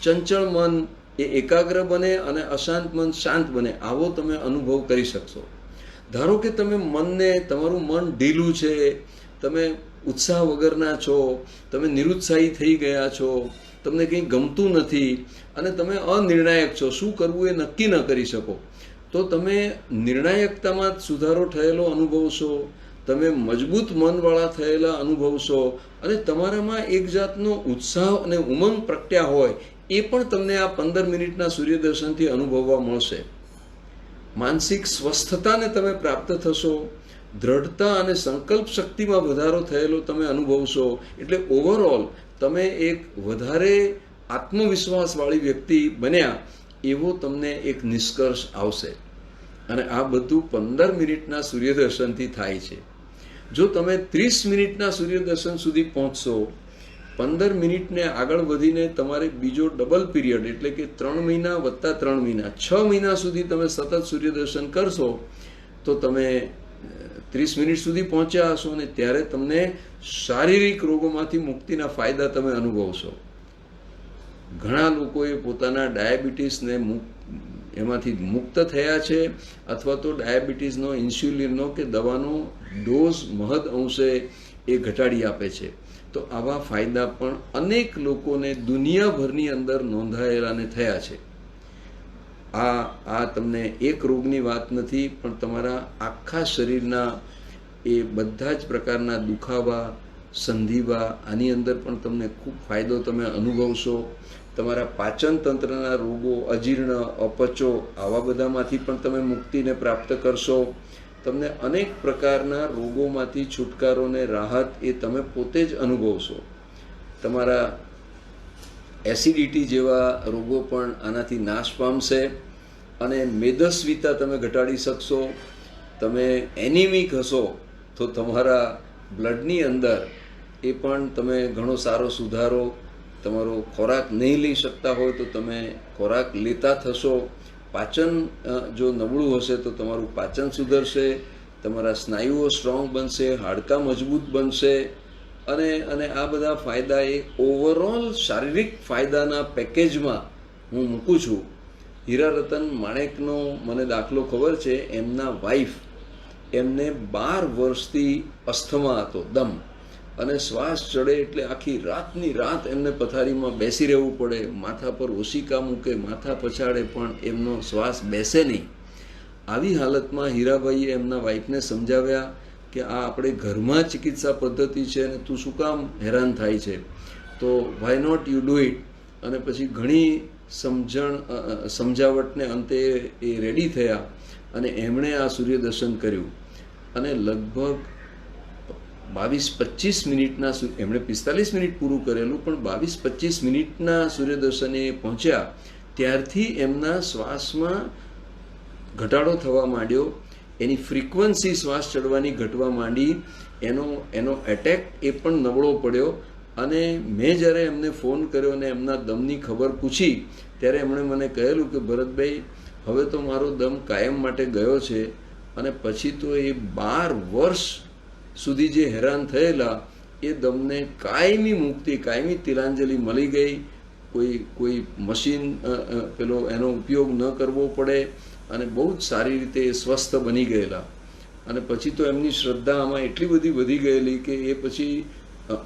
ચંચળ મન એ એકાગ્ર બને અને અશાંત મન શાંત બને. આવો તમે અનુભવ કરી શકશો. ધારો કે તમારું મન ઢીલું છે, તમે ઉત્સાહ વગરના છો, તમે નિરુત્સાહી થઈ ગયા છો, તમને કંઈ ગમતું નથી અને તમે અનિર્ણાયક છો, શું કરવું એ નક્કી ન કરી શકો, તો તમે નિર્ણાયકતામાં સુધારો થયેલો અનુભવશો, તમે મજબૂત મનવાળા થયેલા અનુભવશો અને તમારામાં એક જાતનો ઉત્સાહ અને ઉમંગ પ્રગટ્યા હોય એ પણ તમને આ 15 મિનિટના સૂર્યદર્શનથી અનુભવવા મળશે. માનસિક સ્વસ્થતાને તમે પ્રાપ્ત થશો, દ્રઢતા અને સંકલ્પ શક્તિમાં વધારો થયેલો તમે અનુભવશો. એટલે ઓવરઓલ તમે એક વધારે આત્મવિશ્વાસવાળી વ્યક્તિ બન્યા એવો તમને એક નિષ્કર્ષ આવશે. અને આ બધું 15 મિનિટના સૂર્યદર્શનથી થાય છે. જો તમે 30 મિનિટના સૂર્યદર્શન સુધી પહોંચશો 15 મિનિટને આગળ વધીને તમારે બીજો ડબલ પીરિયડ એટલે કે 3 મહિના વત્તા 3 મહિના 6 મહિના સુધી તમે સતત સૂર્યદર્શન કરશો તો તમે 30 મિનિટ સુધી પહોંચ્યા હશો અને ત્યારે તમને શારીરિક રોગોમાંથી મુક્તિના ફાયદા તમે અનુભવશો. ઘણા લોકોએ પોતાના ડાયાબિટીસને એમાંથી મુક્ત થયા છે અથવા તો ડાયાબિટીસનો ઇન્સ્યુલિનનો કે દવાનો ડોઝ મહદ અંશે એ ઘટાડી આપે છે. તો આવા ફાયદા પણ અનેક લોકોને દુનિયાભરની અંદર નોંધાયેલાને થયા છે. આ તમને એક રોગની વાત નથી, પણ તમારા આખા શરીરના એ બધા જ પ્રકારના દુખાવા, સંધિવા, આની અંદર પણ તમને ખૂબ ફાયદો તમે અનુભવશો. તમારા પાચન તંત્રના રોગો, અજીર્ણ, અપચો, આવા બધામાંથી પણ તમે મુક્તિને પ્રાપ્ત કરશો. તમને અનેક પ્રકારના રોગોમાંથી છુટકારો ને રાહત એ તમે પોતે જ અનુભવશો. તમારા એસિડિટી જેવા રોગો પણ આનાથી નાશ પામશે અને મેદસ્વીતા તમે ઘટાડી શકશો. તમે એનિમિક હશો તો તમારા બ્લડની અંદર એ પણ તમે ઘણો સારો સુધારો, તમારો ખોરાક નહીં લઈ શકતા હોય તો તમે ખોરાક લેતા થશો. પાચન જો નબળું હશે તો તમારું પાચન સુધરશે, તમારા સ્નાયુઓ સ્ટ્રોંગ બનશે, હાડકાં મજબૂત બનશે અને આ બધા ફાયદા એ ઓવરઓલ શારીરિક ફાયદાના પેકેજમાં હું મૂકું છું. હીરારતન માણેકનો મને દાખલો ખબર છે. એમના વાઈફ, એમને 12 વર્ષથી અસ્થમા હતો, દમ, અને શ્વાસ ચડે એટલે આખી રાતની રાત એમને પથારીમાં બેસી રહેવું પડે. માથા પર ઓશિકા મૂકે, માથા પછાડે, પણ એમનો શ્વાસ બેસે નહીં. આવી હાલતમાં હીરાભાઈએ એમના વાઈફને સમજાવ્યા કે આ આપણે ઘરમાં ચિકિત્સા પદ્ધતિ છે અને તું શું કામ હેરાન થાય છે, તો why not you do it. અને પછી ઘણી સમજાવટને અંતે એ રેડી થયા અને એમણે આ સૂર્યદર્શન કર્યું અને લગભગ 22-25 મિનિટના, એમણે 45 મિનિટ પૂરું કરેલું, પણ 22-25 મિનિટના સૂર્યદર્શને પહોંચ્યા ત્યારથી એમના શ્વાસમાં ઘટાડો થવા માંડ્યો. એની ફ્રીક્વન્સી શ્વાસ ચડવાની ઘટવા માંડી. એનો એટેક એ પણ નબળો પડ્યો. અને મેં જ્યારે એમને ફોન કર્યો અને એમના દમની ખબર પૂછી ત્યારે એમણે મને કહેલું કે ભરતભાઈ, હવે તો મારો દમ કાયમ માટે ગયો છે. અને પછી તો એ 12 વર્ષ સુધી જે હેરાન થયેલા એ દમને કાયમી મુક્તિ, કાયમી તિલાંજલિ મળી ગઈ. કોઈ મશીન પેલો એનો ઉપયોગ ન કરવો પડે અને બહુ જ સારી રીતે એ સ્વસ્થ બની ગયેલા. અને પછી તો એમની શ્રદ્ધા આમાં એટલી બધી વધી ગયેલી કે એ પછી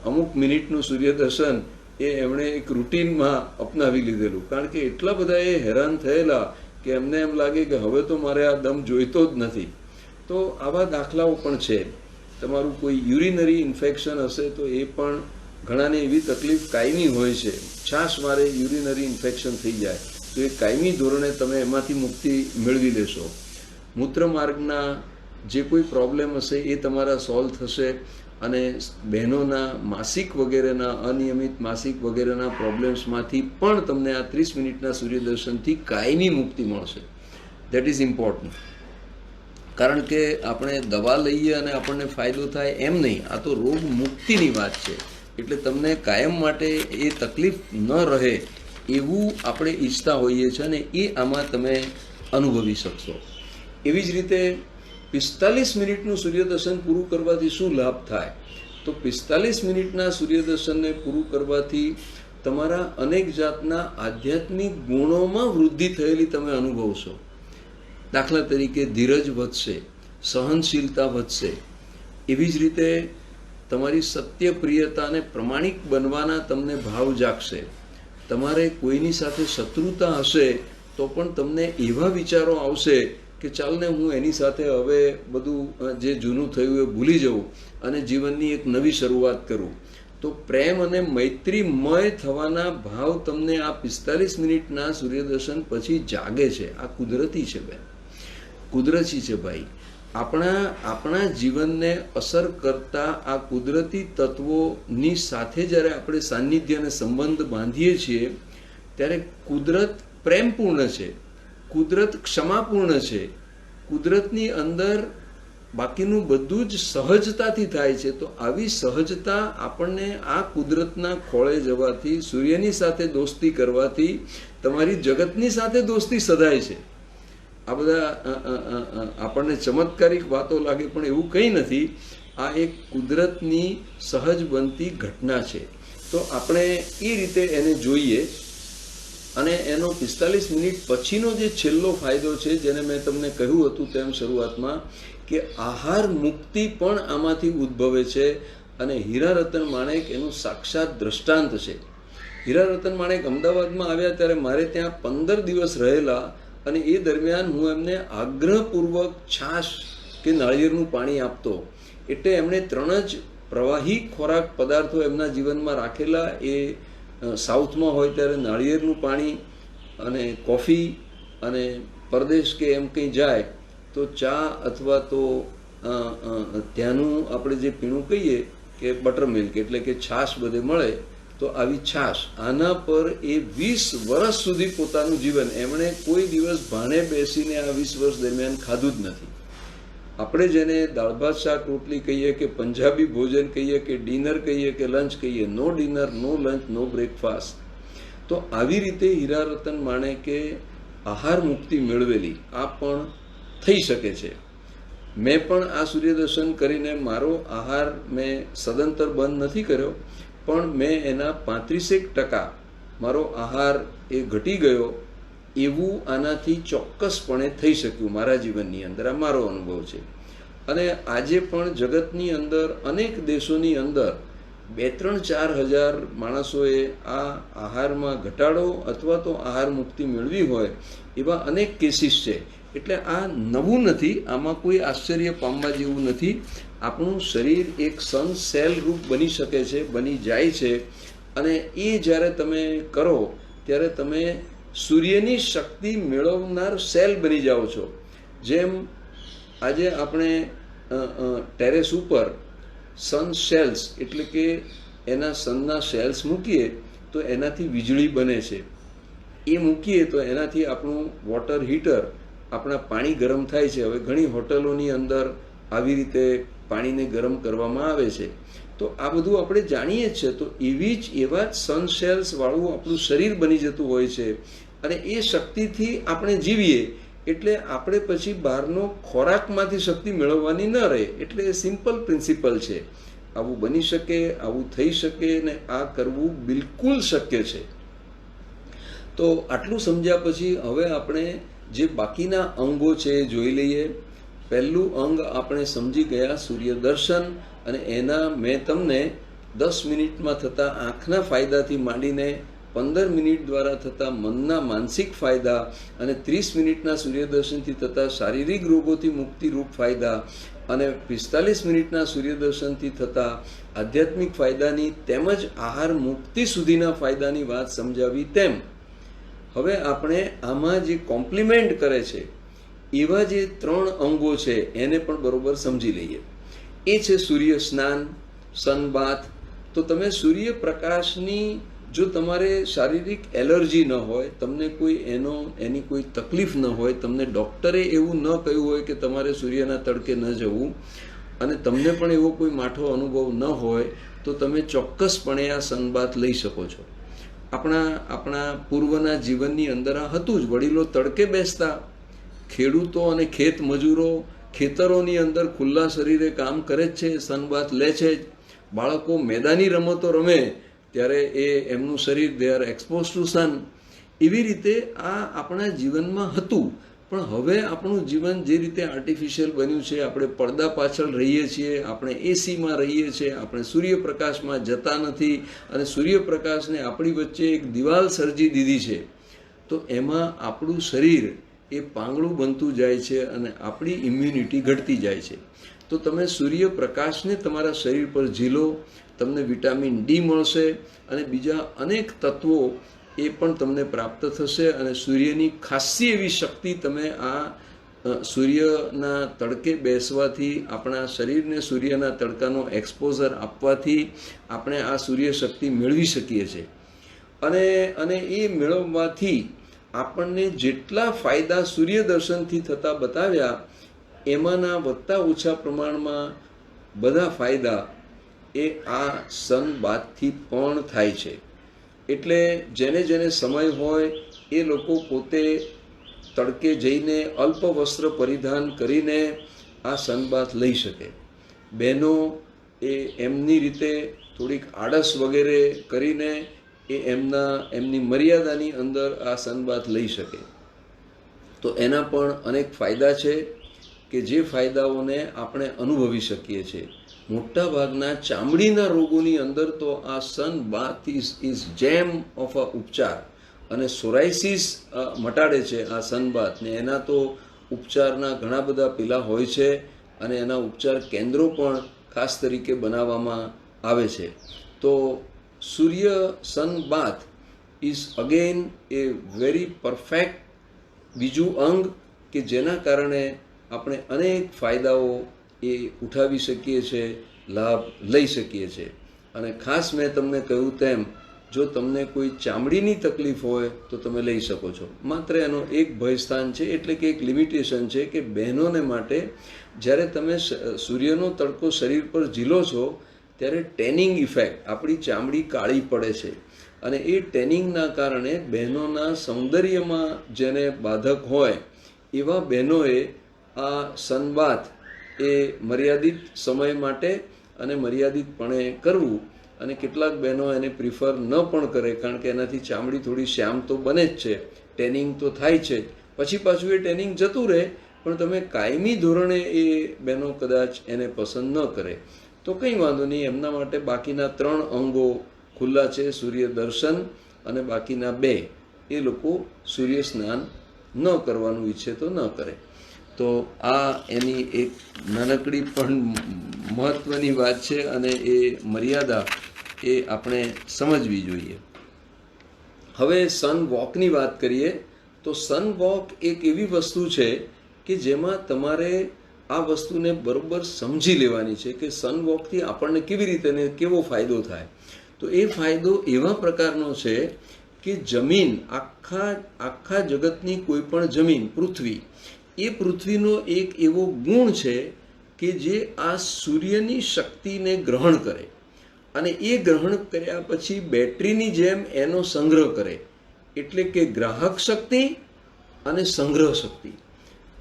અમુક મિનિટનું સૂર્યદર્શન એ એમણે એક રૂટીનમાં અપનાવી લીધેલું. કારણ કે એટલા બધા એ હેરાન થયેલા કે એમને એમ લાગે કે હવે તો મારે આ દમ જોઈતો જ નથી. તો આવા દાખલાઓ પણ છે. તમારું કોઈ યુરિનરી ઇન્ફેક્શન હશે તો એ પણ ઘણાને એવી તકલીફ કાયમી હોય છે. છાશ મારે યુરિનરી ઇન્ફેક્શન થઈ જાય તો એ કાયમી ધોરણે તમે એમાંથી મુક્તિ મેળવી લેશો. મૂત્રમાર્ગના જે કોઈ પ્રોબ્લેમ હશે એ તમારા સોલ્વ થશે. અને બહેનોના માસિક વગેરેના, અનિયમિત માસિક વગેરેના પ્રોબ્લેમ્સમાંથી પણ તમને આ 30 મિનિટના સૂર્યદર્શનથી કાયમી મુક્તિ મળશે. That is important. કારણ કે આપણે દવા લઈએ અને આપણને ફાયદો થાય એમ નહીં, આ તો રોગ મુક્તિની વાત છે. એટલે તમને કાયમ માટે એ તકલીફ ન રહે એવું આપણે ઈચ્છતા હોઈએ છીએ અને એ આમાં તમે અનુભવી શકશો. એવી જ રીતે 45 મિનિટનું સૂર્યદર્શન પૂરું કરવાથી શું લાભ થાય? તો 45 મિનિટના સૂર્યદર્શનને પૂરું કરવાથી તમારા અનેક જાતના આધ્યાત્મિક ગુણોમાં વૃદ્ધિ થયેલી તમે અનુભવશો. દાખલા તરીકે ધીરજ વધશે, સહનશીલતા વધશે. એવી જ રીતે તમારી સત્યપ્રિયતા અને પ્રમાણિક બનવાના તમને ભાવ જાગશે. તમારે કોઈની સાથે શત્રુતા હશે તો પણ તમને એવા વિચારો આવશે કે ચાલને હું એની સાથે હવે બધું જે જૂનું થયું એ ભૂલી જવું અને જીવનની એક નવી શરૂઆત કરું. તો પ્રેમ અને મૈત્રીમય થવાના ભાવ તમને આ 45 મિનિટના સૂર્યદર્શન પછી જાગે છે. આ કુદરતી છે બેન, કુદરતી છે ભાઈ. આપણા જીવનને અસર કરતા આ કુદરતી તત્વોની સાથે જ્યારે આપણે સાનિધ્ય અને સંબંધ બાંધીએ છીએ ત્યારે કુદરત પ્રેમપૂર્ણ છે, કુદરત ક્ષમાપૂર્ણ છે. કુદરતની અંદર બાકીનું બધું જ સહજતાથી થાય છે. તો આવી સહજતા આપણને આ કુદરતના ખોળે જવાથી, સૂર્યની સાથે દોસ્તી કરવાથી તમારી જગતની સાથે દોસ્તી સધાય છે. આ બધા આપણને ચમત્કારિક વાતો લાગે પણ એવું કંઈ નથી. આ એક કુદરતની સહજ બનતી ઘટના છે. તો આપણે એ રીતે એને જોઈએ. અને એનો 45 મિનિટ પછીનો જે છેલ્લો ફાયદો છે, જેને મેં તમને કહ્યું હતું તેમ શરૂઆતમાં, કે આહાર મુક્તિ પણ આમાંથી ઉદ્ભવે છે. અને હીરા રતન માણેક એનું સાક્ષાત દ્રષ્ટાંત છે. હીરા રતન માણેક અમદાવાદમાં આવ્યા ત્યારે મારે ત્યાં 15 દિવસ રહેલા, અને એ દરમિયાન હું એમને આગ્રહપૂર્વક છાશ કે નાળિયેરનું પાણી આપતો. એટલે એમણે 3 જ પ્રવાહી ખોરાક પદાર્થો એમના જીવનમાં રાખેલા. એ સાઉથમાં હોય ત્યારે નાળિયેરનું પાણી અને કોફી, અને પરદેશ કે એમ કંઈ જાય તો ચા, અથવા તો ત્યાંનું આપણે જે પીણું કહીએ કે બટર મિલ્ક, એટલે કે છાશ બધે મળે, તો આવી છાશ. આના પર એ 20 વર્ષ સુધી પોતાનું જીવન, એમણે કોઈ દિવસ ભાણે બેસીને આ 20 વર્ષ દરમિયાન ખાધું જ નથી. આપણે જેને દાળ ભાત શાક રોટલી કહીએ, કે પંજાબી ભોજન કહીએ, કે ડિનર કહીએ, કે લંચ કહીએ, નો ડિનર, નો લંચ, નો બ્રેકફાસ્ટ. તો આવી રીતે હીરા રતન માણેકે આહાર મુક્તિ મેળવેલી. આ પણ થઈ શકે છે. મેં પણ આ સૂર્યદર્શન કરીને મારો આહાર મેં સદંતર બંધ નથી કર્યો, પણ મેં એના 35% મારો આહાર એ ઘટી ગયો. એવું આનાથી ચોક્કસપણે થઈ શક્યું મારા જીવનની અંદર. આ મારો અનુભવ છે. અને આજે પણ જગતની અંદર, અનેક દેશોની અંદર 2-3-4 હજાર માણસોએ આ આહારમાં ઘટાડો અથવા તો આહાર મુક્તિ મેળવી હોય એવા અનેક કેસીસ છે. એટલે આ નવું નથી, આમાં કોઈ આશ્ચર્ય પામવા જેવું નથી. આપણું શરીર એક સન સેલ રૂપ બની શકે છે, બની જાય છે. અને એ જ્યારે તમે કરો ત્યારે તમે સૂર્યની શક્તિ મેળવનાર સેલ બની જાઓ છો. જેમ આજે આપણે ટેરેસ ઉપર સન સેલ્સ, એટલે કે એના સનના સેલ્સ મૂકીએ તો એનાથી વીજળી બને છે. એ મૂકીએ તો એનાથી આપણું વોટર હીટર, આપણા પાણી ગરમ થાય છે. હવે ઘણી હોટલોની અંદર આવી રીતે પાણીને ગરમ કરવામાં આવે છે. તો આ બધું આપણે જાણીએ જ છે. તો એવા જ સન સેલ્સ વાળું આપણું શરીર બની જતું હોય છે. અને એ શક્તિથી આપણે જીવીએ એટલે આપણે પછી બહારનો ખોરાકમાંથી શક્તિ મેળવવાની ન રહે. એટલે એ સિમ્પલ પ્રિન્સિપલ છે. આવું બની શકે, આવું થઈ શકે, ને આ કરવું બિલકુલ શક્ય છે. તો આટલું સમજ્યા પછી હવે આપણે જે બાકીના અંગો છે એ જોઈ લઈએ. પહેલું અંગ આપણે સમજી ગયા સૂર્યદર્શન, અને એના મેં તમને 10 મિનિટમાં થતા આંખના ફાયદાથી માંડીને 15 મિનિટ દ્વારા થતા મનના માનસિક ફાયદા, અને 30 મિનિટના સૂર્યદર્શનથી થતા શારીરિક રોગોથી મુક્તિરૂપ ફાયદા, અને 45 મિનિટના સૂર્યદર્શનથી થતા આધ્યાત્મિક ફાયદાની તેમજ આહાર મુક્તિ સુધીના ફાયદાની વાત સમજાવી. તેમ હવે આપણે આમાં જે કોમ્પ્લિમેન્ટ કરે છે એવા જે 3 અંગો છે એને પણ બરોબર સમજી લઈએ. એ છે સૂર્ય સ્નાન, સનબાથ. તો તમે સૂર્યપ્રકાશની, જો તમારે શારીરિક એલર્જી ન હોય, તમને કોઈ એની કોઈ તકલીફ ન હોય, તમને ડૉક્ટરે એવું ન કહ્યું હોય કે તમારે સૂર્યના તડકે ન જવું, અને તમને પણ એવો કોઈ માઠો અનુભવ ન હોય, તો તમે ચોક્કસપણે આ સનબાથ લઈ શકો છો. આપણા પૂર્વના જીવનની અંદર આ હતું જ. વડીલો તડકે બેસતા, ખેડૂતો અને ખેત મજૂરો ખેતરોની અંદર ખુલ્લા શરીરે કામ કરે જ છે, સનબાથ લે છે જ. બાળકો મેદાની રમતો રમે ત્યારે એમનું શરીર, દે આર એક્સપોઝ ટુ સન. એવી રીતે આ આપણા જીવનમાં હતું. પણ હવે આપણું જીવન જે રીતે આર્ટિફિશિયલ બન્યું છે, આપણે પડદા પાછળ રહીએ છીએ, આપણે એસીમાં રહીએ છીએ, આપણે સૂર્યપ્રકાશમાં જતા નથી, અને સૂર્યપ્રકાશને આપણી વચ્ચે એક દિવાલ સર્જી દીધી છે. તો એમાં આપણું શરીર એ પાંગળું બનતું જાય છે, અને આપણી ઇમ્યુનિટી ઘટતી જાય છે. તો તમે સૂર્યપ્રકાશને તમારા શરીર પર ઝીલો, તમને વિટામિન ડી મળશે, અને બીજા અનેક તત્વો એ પણ તમને પ્રાપ્ત થશે. અને સૂર્યની ખાસી એવી શક્તિ તમે આ સૂર્યના તડકે બેસવાથી, આપણા શરીરને સૂર્યના તડકાનો એક્સપોઝર આપવાથી આપણે આ સૂર્ય શક્તિ મેળવી શકીએ છીએ. અને એ મેળવવાથી આપણને જેટલા ફાયદા સૂર્યદર્શનથી થતા બતાવ્યા, એમાંના વધતા ઓછા પ્રમાણમાં બધા ફાયદા એ આ સન બાથથી પણ થાય છે. એટલે જેને જેને સમય હોય એ લોકો પોતે તડકે જઈને અલ્પ વસ્ત્ર પરિધાન કરીને આ સનબાથ લઈ શકે. બહેનો એ એમની રીતે થોડીક આળસ વગેરે કરીને એ એમની મર્યાદાની અંદર આ સનબાથ લઈ શકે. તો એના પણ અનેક ફાયદા છે કે જે ફાયદાઓને આપણે અનુભવી શકીએ છીએ. મોટા ભાગના ચામડીના રોગોની અંદર તો આ સન બાથ ઇઝ જેમ ઓફ અ ઉપચાર, અને સોરાઇસિસ મટાડે છે આ સનબાથ ને. એના તો ઉપચારના ઘણા બધા પેલા હોય છે અને એના ઉપચાર કેન્દ્રો પણ ખાસ તરીકે બનાવવામાં આવે છે. તો સૂર્ય sunbath is again a very perfect બીજું અંગ કે જેના કારણે આપણે અનેક ફાયદાઓ એ ઉઠાવી શકીએ છીએ, લાભ લઈ શકીએ છીએ. અને ખાસ મેં તમને કહ્યું તેમ, જો તમને કોઈ ચામડીની તકલીફ હોય તો તમે લઈ શકો છો. માત્ર એનો એક ભયસ્થાન છે, એટલે કે એક લિમિટેશન છે કે બહેનોને માટે જ્યારે તમે સૂર્યનો તડકો શરીર પર ઝીલો છો ત્યારે ટેનિંગ ઇફેક્ટ, આપણી ચામડી કાળી પડે છે, અને એ ટેનિંગના કારણે બહેનોના સૌંદર્યમાં જેને બાધક હોય એવા બહેનોએ આ સનબાથ એ મર્યાદિત સમય માટે અને મર્યાદિતપણે કરવું. અને કેટલાક બહેનો એને પ્રિફર ન પણ કરે, કારણ કે એનાથી ચામડી થોડી શ્યામ તો બને જ છે, ટેનિંગ તો થાય છે, પછી પાછું એ ટેનિંગ જતું રહે. પણ તમે કાયમી ધોરણે એ બહેનો કદાચ એને પસંદ ન કરે તો કંઈ વાંધો નહીં. એમના માટે બાકીના 3 અંગો ખુલ્લા છે, સૂર્ય દર્શન અને બાકીના 2 એ લોકો સૂર્ય સ્નાન ન કરવાનું ઈચ્છે તો ન કરે. તો આ એની એક નાનકડી પણ મહત્ત્વની વાત છે, અને એ મર્યાદા એ આપણે સમજવી જોઈએ. હવે સન વોકની વાત કરીએ તો સન વોક એક એવી વસ્તુ છે કે જેમાં તમારે આ વસ્તુને બરોબર સમજી લેવાની છે કે સન વોકથી આપણને કેવી રીતે ને કેવો ફાયદો થાય. તો એ ફાયદો એવા પ્રકારનો છે કે જમીન, આખા જગતની કોઈ પણ જમીન, પૃથ્વી, એ પૃથ્વીનો એક એવો ગુણ છે કે જે આ સૂર્યની શક્તિને ગ્રહણ કરે, અને એ ગ્રહણ કર્યા પછી બેટરીની જેમ એનો સંગ્રહ કરે. એટલે કે ગ્રાહક શક્તિ અને સંગ્રહ શક્તિ,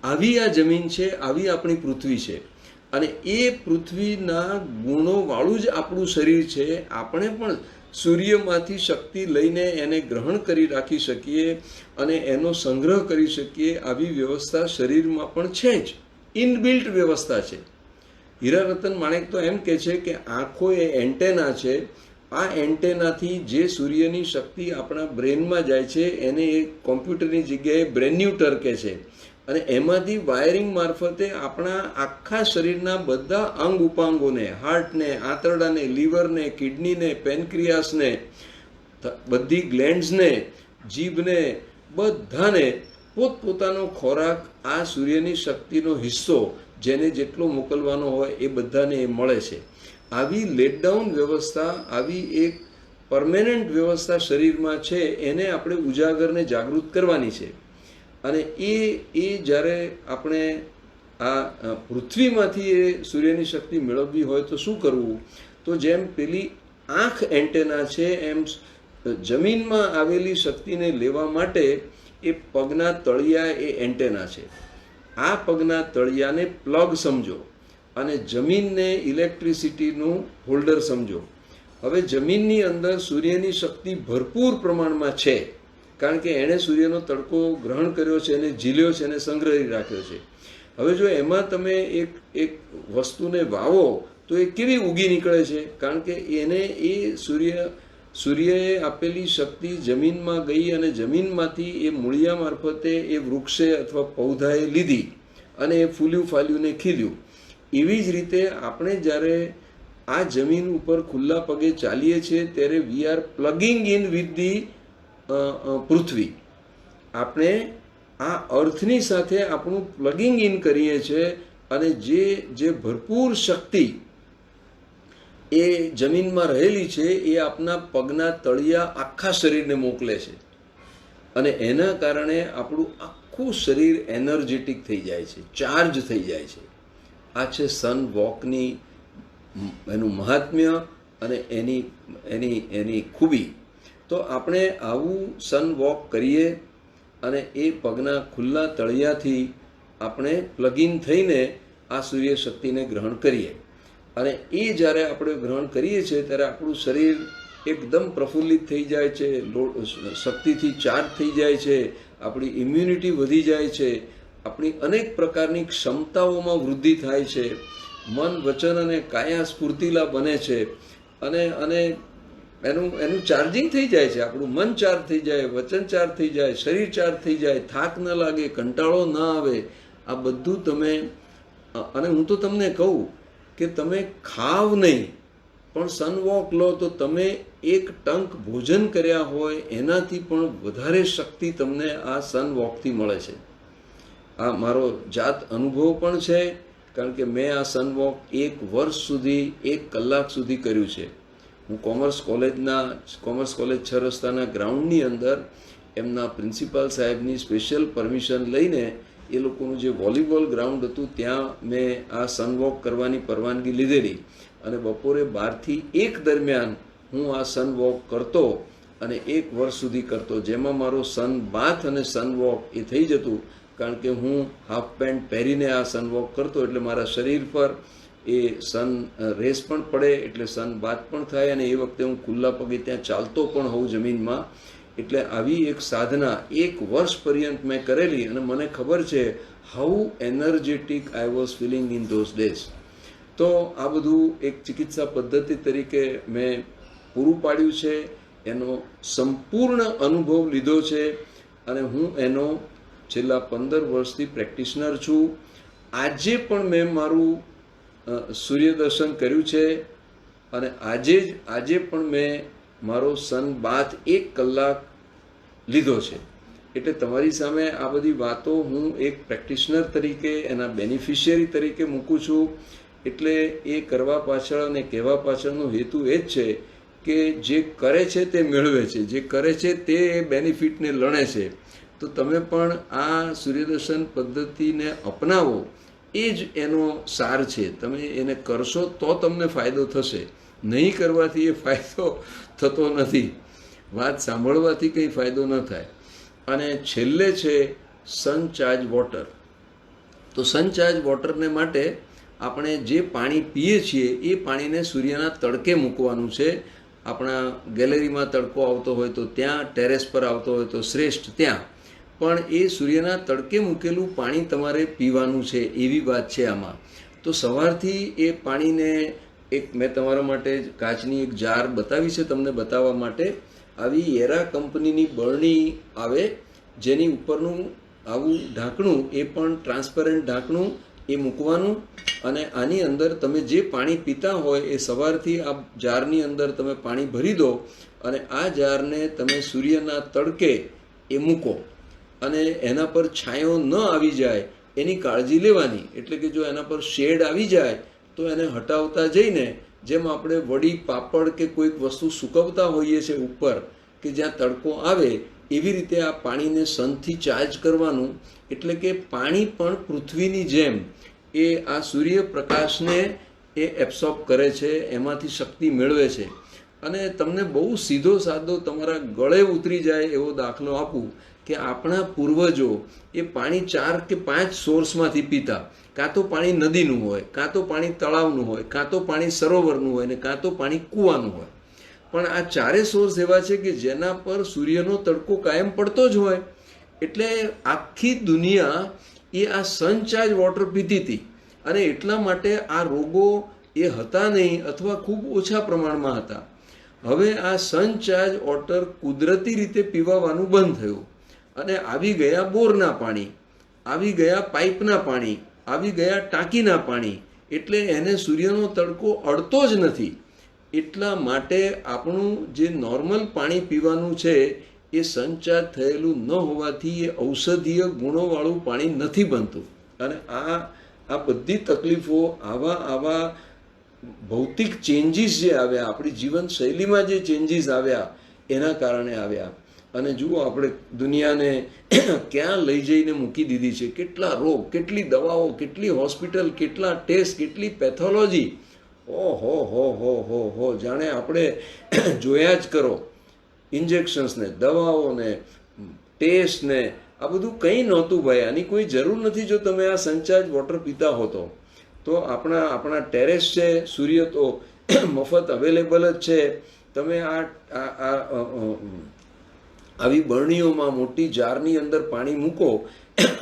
આવી આ જમીન છે, આવી આપણી પૃથ્વી છે. અને એ પૃથ્વીના ગુણોવાળું જ આપણું શરીર છે. આપણે પણ સૂર્યમાંથી શક્તિ લઈને એને ગ્રહણ કરી રાખી શકીએ અને એનો સંગ્રહ કરી શકીએ, આવી વ્યવસ્થા શરીરમાં પણ છે જ, ઇનબિલ્ટ વ્યવસ્થા છે. હીરા રતન માણેક તો એમ કહે છે કે આંખો એ એન્ટેના છે. આ એન્ટેનાથી જે સૂર્યની શક્તિ આપણા બ્રેનમાં જાય છે એને એ કોમ્પ્યુટરની જગ્યાએ બ્રેન્યુટર કહે છે, અને એમાંથી વાયરિંગ મારફતે આપણા આખા શરીરના બધા અંગ ઉપાંગોને, હાર્ટને, આંતરડાને, લીવરને, કિડનીને, પેનક્રિયાસને, બધી ગ્લેન્ડ્સને, જીભને, બધાને પોતપોતાનો ખોરાક આ સૂર્યની શક્તિનો હિસ્સો જેને જેટલો મોકલવાનો હોય એ બધાને એ મળે છે. આવી લેટડાઉન વ્યવસ્થા, આવી એક પરમેનન્ટ વ્યવસ્થા શરીરમાં છે, એને આપણે ઉજાગરને જાગૃત કરવાની છે. અને એ જ્યારે આપણે આ પૃથ્વીમાંથી એ સૂર્યની શક્તિ મેળવવી હોય તો શું કરવું? તો જેમ પેલી આંખ એન્ટેના છે, એમ જમીનમાં આવેલી શક્તિને લેવા માટે એ પગના તળિયા એ એન્ટેના છે. આ પગના તળિયાને પ્લગ સમજો અને જમીનને ઇલેક્ટ્રિસિટીનું હોલ્ડર સમજો. હવે જમીનની અંદર સૂર્યની શક્તિ ભરપૂર પ્રમાણમાં છે, કારણ કે એણે સૂર્યનો તડકો ગ્રહણ કર્યો છે, એને ઝીલ્યો છે, એને સંગ્રહી રાખ્યો છે. હવે જો એમાં તમે એક વસ્તુને વાવો તો એ કેવી ઉગી નીકળે છે? કારણ કે એને એ સૂર્યએ આપેલી શક્તિ જમીનમાં ગઈ અને જમીનમાંથી એ મૂળિયા મારફતે એ વૃક્ષે અથવા પૌધાએ લીધી અને એ ફૂલ્યું, ફાલ્યું ને ખીલ્યું. એવી જ રીતે આપણે જ્યારે આ જમીન ઉપર ખુલ્લા પગે ચાલીએ છીએ ત્યારે we are plugging in with the પૃથ્વી. આપણે આ અર્થની સાથે આપણું પ્લગિંગ ઇન કરીએ છીએ, અને જે ભરપૂર શક્તિ એ જમીનમાં રહેલી છે એ આપણા પગના તળિયા આખા શરીરને મોકલે છે, અને એના કારણે આપણું આખું શરીર એનર્જેટિક થઈ જાય છે, ચાર્જ થઈ જાય છે. આ છે સન વોકની એનું મહાત્મ્ય અને એની એની એની ખૂબી. તો આપણે આવું સન વોક કરીએ અને એ પગના ખુલ્લા તળિયાથી આપણે પ્લગઇન થઈને આ સૂર્ય શક્તિને ગ્રહણ કરીએ. અને એ જ્યારે આપણે ગ્રહણ કરીએ છીએ ત્યારે આપણું શરીર એકદમ પ્રફુલ્લિત થઈ જાય છે, શક્તિથી ચાર્જ થઈ જાય છે, આપણી ઇમ્યુનિટી વધી જાય છે, આપણી અનેક પ્રકારની ક્ષમતાઓમાં વૃદ્ધિ થાય છે, મન વચન અને કાયા સ્ફૂર્તિલા બને છે, અને અને એનું ચાર્જિંગ થઈ જાય છે. આપણું મન ચાર્જ થઈ જાય, વચન ચાર્જ થઈ જાય, શરીર ચાર્જ થઈ જાય, થાક ન લાગે, કંટાળો ન આવે. આ બધું તમે, અને હું તો તમને કહું કે તમે ખાવ નહીં પણ સનવોક લો તો તમે એક ટંક ભોજન કર્યા હોય એનાથી પણ વધારે શક્તિ તમને આ સનવોકથી મળે છે. આ મારો જાત અનુભવ પણ છે, કારણ કે મેં આ સનવોક 1 વર્ષ સુધી 1 કલાક સુધી કર્યું છે. હું કોમર્સ કોલેજ 6 રસ્તાના ગ્રાઉન્ડની અંદર એમના પ્રિન્સિપાલ સાહેબની સ્પેશિયલ પરમિશન લઈને એ લોકોનું જે વોલીબોલ ગ્રાઉન્ડ હતું ત્યાં મેં આ સનવોક કરવાની પરવાનગી લીધેલી, અને બપોરે 12 થી 1 દરમિયાન હું આ સનવોક કરતો અને 1 વર્ષ સુધી કરતો, જેમાં મારો સન બાથ અને સનવોક એ થઈ જતું. કારણ કે હું હાફ પેન્ટ પહેરીને આ સનવોક કરતો એટલે મારા શરીર પર એ સન રેસ પણ પડે, એટલે સન બાથ પણ થાય, અને એ વખતે હું ખુલ્લા પગે ત્યાં ચાલતો પણ હોઉં જમીનમાં. એટલે આવી એક સાધના 1 વર્ષ પર્યંત મેં કરેલી, અને મને ખબર છે how energetic I was filling in those days. તો આ બધું એક ચિકિત્સા પદ્ધતિ તરીકે મેં પૂરું પાડ્યું છે, એનો સંપૂર્ણ અનુભવ લીધો છે, અને હું એનો છેલ્લા 15 વર્ષથી પ્રેક્ટિશનર છું. આજે પણ મેં મારું સૂર્યદર્શન કર્યું છે, અને આજે પણ મેં મારો સન બાથ 1 કલાક લીધો છે. એટલે તમારી સામે આ બધી વાતો હું એક પ્રેક્ટિશનર તરીકે, એના બેનિફિશિયરી તરીકે મૂકું છું. એટલે એ કરવા પાછળ અને કહેવા પાછળનો હેતુ એ જ છે કે જે કરે છે તે મેળવે છે, જે કરે છે તે બેનિફિટને લણે છે. તો તમે પણ આ સૂર્યદર્શન પદ્ધતિને અપનાવો, એ જ એનો સાર છે. તમે એને કરશો તો તમને ફાયદો થશે, નહીં કરવાથી એ ફાયદો થતો નથી. વાત સાંભળવાથી કંઈ ફાયદો ન થાય. અને છેલ્લે છે સનચાર્જ વોટર. તો સનચાર્જ વોટરને માટે આપણે જે પાણી પીએ છીએ એ પાણીને સૂર્યના તડકે મૂકવાનું છે. આપણા ગેલેરીમાં તડકો આવતો હોય તો ત્યાં, ટેરેસ પર આવતો હોય તો શ્રેષ્ઠ ત્યાં, પણ એ સૂર્યના તડકે મૂકેલું પાણી તમારે પીવાનું છે, એવી વાત છે આમાં. તો સવારથી એ પાણીને મેં તમારા માટે કાચની એક જાર બતાવી છે તમને બતાવવા માટે. આવી એરા કંપનીની બરણી આવે, જેની ઉપરનું આવું ઢાંકણું, એ પણ ટ્રાન્સપરન્ટ ઢાંકણું, એ મૂકવાનું, અને આની અંદર તમે જે પાણી પીતા હોય એ સવારથી આ જારની અંદર તમે પાણી ભરી દો, અને આ જારને તમે સૂર્યના તડકે એ મૂકો, અને એના પર છાંયો ન આવી જાય એની કાળજી લેવાની. એટલે કે જો એના પર શેડ આવી જાય તો એને હટાવતા જઈને, જેમ આપણે વડી, પાપડ કે કોઈક વસ્તુ સૂકવતા હોઈએ છીએ ઉપર કે જ્યાં તડકો આવે, એવી રીતે આ પાણીને સનથી ચાર્જ કરવાનું. એટલે કે પાણી પણ પૃથ્વીની જેમ એ આ સૂર્યપ્રકાશને એ એબ્સોર્બ કરે છે, એમાંથી શક્તિ મેળવે છે. અને તમને બહુ સીધો સાદો તમારા ગળે ઉતરી જાય એવો દાખલો આપું કે આપણા પૂર્વજો એ પાણી 4 કે 5 સોર્સમાંથી પીતા. કાં તો પાણી નદીનું હોય, કાં તો પાણી તળાવનું હોય, કાં તો પાણી સરોવરનું હોય, ને કાં તો પાણી કૂવાનું હોય. પણ આ 4 સોર્સ એવા છે કે જેના પર સૂર્યનો તડકો કાયમ પડતો જ હોય. એટલે આખી દુનિયા એ આ સનચાર્જ વોટર પીતી હતી, અને એટલા માટે આ રોગો એ હતા નહીં, અથવા ખૂબ ઓછા પ્રમાણમાં હતા. હવે આ સનચાર્જ વોટર કુદરતી રીતે પીવાવાનું બંધ થયું, અને આવી ગયા બોરના પાણી, આવી ગયા પાઇપના પાણી, આવી ગયા ટાંકીના પાણી. એટલે એને સૂર્યનો તડકો અડતો જ નથી. એટલા માટે આપણું જે નોર્મલ પાણી પીવાનું છે એ સનચાર્જ થયેલું ન હોવાથી એ ઔષધીય ગુણોવાળું પાણી નથી બનતું. અને આ બધી તકલીફો, આવા ભૌતિક ચેન્જીસ જે આવ્યા, આપણી જીવનશૈલીમાં જે ચેન્જીસ આવ્યા, એના કારણે આવ્યા. અને જુઓ આપણે દુનિયાને ક્યાં લઈ જઈને મૂકી દીધી છે, કેટલા રોગ, કેટલી દવાઓ, કેટલી હોસ્પિટલ, કેટલા ટેસ્ટ, કેટલી પેથોલોજી, હો જાણે આપણે જોયા જ કરો. ઇન્જેક્શન્સને, દવાઓને, ટેસ્ટને, આ બધું કંઈ નહોતું ભાઈ. આની કોઈ જરૂર નથી. જો તમે આ સંચાજ વોટર પીતા હો તો આપણા ટેરેસ છે, સૂર્ય તો મફત અવેલેબલ જ છે. તમે આવી બરણીઓમાં મોટી જારની અંદર પાણી મૂકો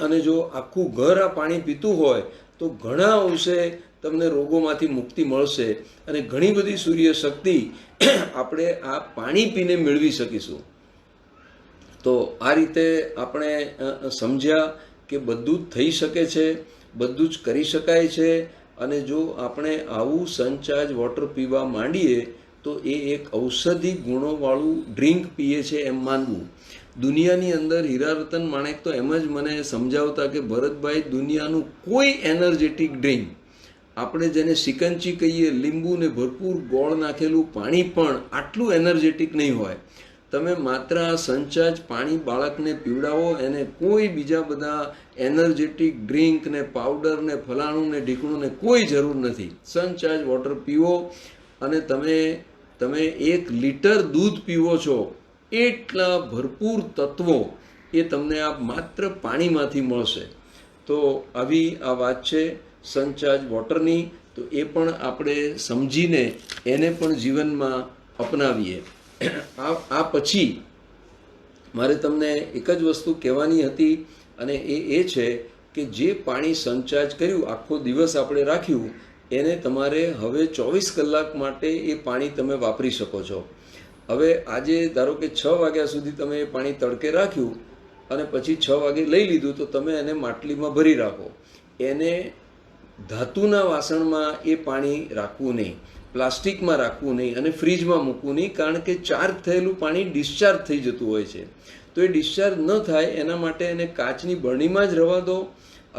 અને જો આખું ઘર આ પાણી પીતું હોય તો ઘણા અંશે તમને રોગોમાંથી મુક્તિ મળશે અને ઘણી બધી સૂર્ય શક્તિ આપણે આ પાણી પીને મેળવી શકીશું. તો આ રીતે આપણે સમજ્યા કે બધું જ થઈ શકે છે, બધું જ કરી શકાય છે. અને જો આપણે આવું સનચાર્જ વોટર પીવા માંડીએ તો એ એક ઔષધિ ગુણોવાળું ડ્રિંક પીએ છે એમ માનવું. દુનિયાની અંદર હીરા રતન માણેક તો એમ જ મને સમજાવતા કે ભરતભાઈ, દુનિયાનું કોઈ એનર્જેટિક ડ્રિંક, આપણે જેને સિકંચી કહીએ, લીંબુને ભરપૂર ગોળ નાખેલું પાણી પણ આટલું એનર્જેટિક નહીં હોય. તમે માત્ર આ સંચાજ પાણી બાળકને પીવડાવો, એને કોઈ બીજા બધા એનર્જેટિક ડ્રિંક ને પાવડર ને ફલાણું ને ઢીકણું ને કોઈ જરૂર નથી. સંચાજ વોટર પીવો અને તમે 1 લીટર દૂધ પીવો છો એટલા ભરપૂર તત્વો એ તમને આ માત્ર પાણીમાંથી મળશે. તો આવી આ વાત છે સંચાજ વોટરની. તો એ પણ આપણે સમજીને એને પણ જીવનમાં અપનાવીએ. આ પછી મારે તમને એક જ વસ્તુ કહેવાની હતી અને એ છે કે જે પાણી સંચાજ કર્યું, આખો દિવસ આપણે રાખ્યું, એને તમારે હવે 24 કલાક માટે એ પાણી તમે વાપરી શકો છો. હવે આજે ધારો કે 6 વાગ્યા સુધી તમે એ પાણી તડકે રાખ્યું અને પછી 6 વાગે લઈ લીધું, તો તમે એને માટલીમાં ભરી રાખો. એને ધાતુના વાસણમાં એ પાણી રાખવું નહીં, પ્લાસ્ટિકમાં રાખવું નહીં અને ફ્રીજમાં મૂકવું નહીં, કારણ કે ચાર્જ થયેલું પાણી ડિસ્ચાર્જ થઈ જતું હોય છે. તો એ ડિસ્ચાર્જ ન થાય એના માટે એને કાચની બરણીમાં જ રહેવા દો,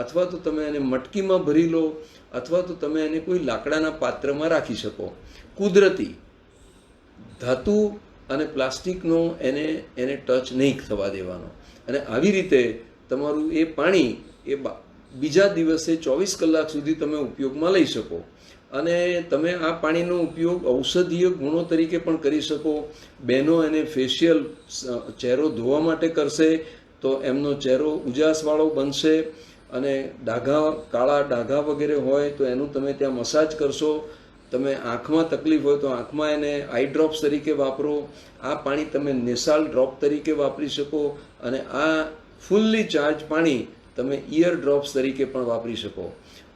અથવા તો તમે એને મટકીમાં ભરી લો, અથવા તો તમે એને કોઈ લાકડાના પાત્રમાં રાખી શકો. કુદરતી ધાતુ અને પ્લાસ્ટિકનો એને ટચ નહીં થવા દેવાનો. અને આવી રીતે તમારું એ પાણી એ બીજા દિવસે 24 કલાક સુધી તમે ઉપયોગમાં લઈ શકો. અને તમે આ પાણીનો ઉપયોગ ઔષધીય ગુણો તરીકે પણ કરી શકો. બહેનો એને ફેશિયલ, ચહેરો ધોવા માટે કરશે તો એમનો ચહેરો ઉજાસવાળો બનશે. અને કાળા ડાઘા વગેરે હોય તો એનું તમે ત્યાં મસાજ કરશો. તમે આંખમાં તકલીફ હોય તો આંખમાં એને આઈ ડ્રોપ્સ તરીકે વાપરો. આ પાણી તમે નેસાલ ડ્રોપ તરીકે વાપરી શકો. અને આ ફૂલ્લી ચાર્જ પાણી તમે ઇયર ડ્રોપ્સ તરીકે પણ વાપરી શકો.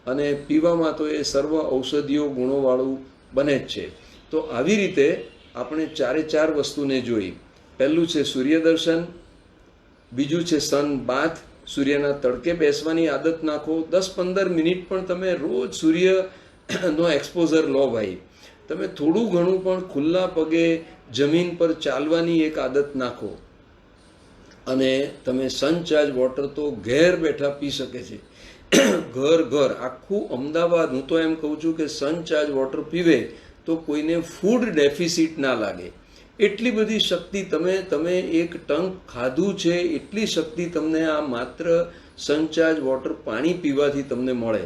અને પીવામાં તો એ સર્વ ઔષધીય ગુણોવાળું બને જ છે. તો આવી રીતે આપણે 4 વસ્તુને જોઈ. પહેલું છે સૂર્યદર્શન, બીજું છે સન બાથ, સૂર્યના તડકે બેસવાની આદત નાખો. 10-15 મિનિટ પણ તમે રોજ સૂર્યનો એક્સપોઝર લો ભાઈ. તમે થોડું ઘણું પણ ખુલ્લા પગે જમીન પર ચાલવાની એક આદત નાખો. અને તમે સનચાર્જ વોટર તો ઘેર બેઠા પી શકે છે. ઘર આખું અમદાવાદ, હું તો એમ કહું છું કે સનચાર્જ વોટર પીવે તો કોઈને ફૂડ ડેફિસિટ ના લાગે. એટલી બધી શક્તિ, તમે એક ટંક ખાધું છે એટલી શક્તિ તમને આ માત્ર સનચાર્જ વોટર પાણી પીવાથી તમને મળે.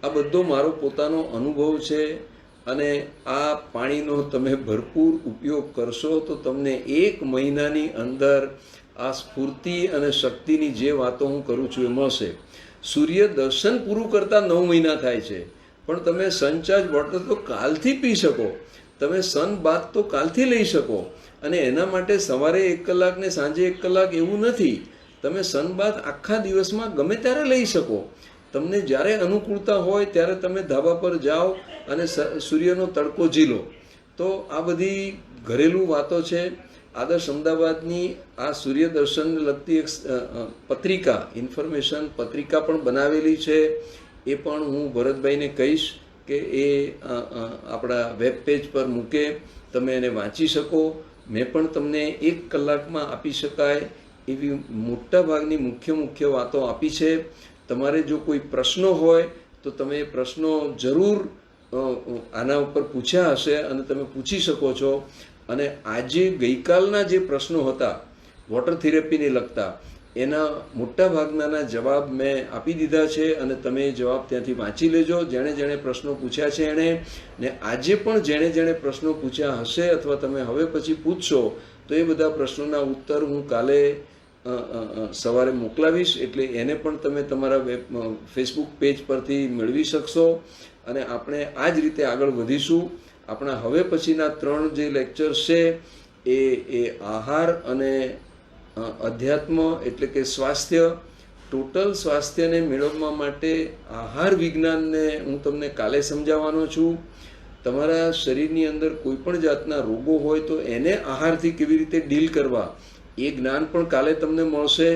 આ બધો મારો પોતાનો અનુભવ છે. અને આ પાણીનો તમે ભરપૂર ઉપયોગ કરશો તો તમને 1 મહિનાની અંદર આ સ્ફૂર્તિ અને શક્તિની જે વાતો હું કરું છું એ મળશે. સૂર્ય દર્શન પૂરું કરતાં 9 મહિના થાય છે, પણ તમે સનચાર્જ વોટર તો કાલથી પી શકો. તમે સન બાથ તો કાલથી લઈ શકો. અને એના માટે સવારે 1 કલાક ને સાંજે 1 કલાક એવું નથી. તમે સન બાથ આખા દિવસમાં ગમે ત્યારે લઈ શકો. તમને જ્યારે અનુકૂળતા હોય ત્યારે તમે ધાબા પર જાઓ અને સૂર્યનો તડકો ઝીલો. તો આ બધી ઘરેલું વાતો છે. આદર્શ અમદાવાદની આ સૂર્યદર્શનને લગતી એક પત્રિકા, ઇન્ફોર્મેશન પત્રિકા પણ બનાવેલી છે. એ પણ હું ભરતભાઈને કહીશ કે એ આપણા વેબ પેજ પર મૂકે, તમે એને વાંચી શકો. મેં પણ તમને 1 કલાકમાં આપી શકાય એવી મોટાભાગની મુખ્ય વાતો આપી છે. તમારે જો કોઈ પ્રશ્નો હોય તો તમે એ પ્રશ્નો જરૂર આના ઉપર પૂછ્યા હશે અને તમે પૂછી શકો છો. અને આજે ગઈકાલના જે પ્રશ્નો હતા વોટર થેરેપીને લગતા એના મોટા ભાગના જવાબ મેં આપી દીધા છે અને તમે એ જવાબ ત્યાંથી વાંચી લેજો. જેણે પ્રશ્નો પૂછ્યા છે એણે, ને આજે પણ જેણે પ્રશ્નો પૂછ્યા હશે અથવા તમે હવે પછી પૂછશો તો એ બધા પ્રશ્નોના ઉત્તર હું કાલે સવારે મોકલાવીશ, એટલે એને પણ તમે તમારા ફેસબુક પેજ પરથી મેળવી શકશો. અને આપણે આ જ રીતે આગળ વધીશું. આપણા હવે પછીના 3 જે લેક્ચર્સ છે એ આહાર અને અધ્યાત્મ એટલે કે સ્વાસ્થ્ય, ટોટલ સ્વાસ્થ્યને મેળવવા માટે આહાર વિજ્ઞાનને હું તમને કાલે સમજાવવાનો છું. તમારા શરીરની અંદર કોઈ પણ જાતના રોગો હોય તો એને આહારથી કેવી રીતે ડીલ કરવા એ જ્ઞાન પણ કાલે તમને મળશે.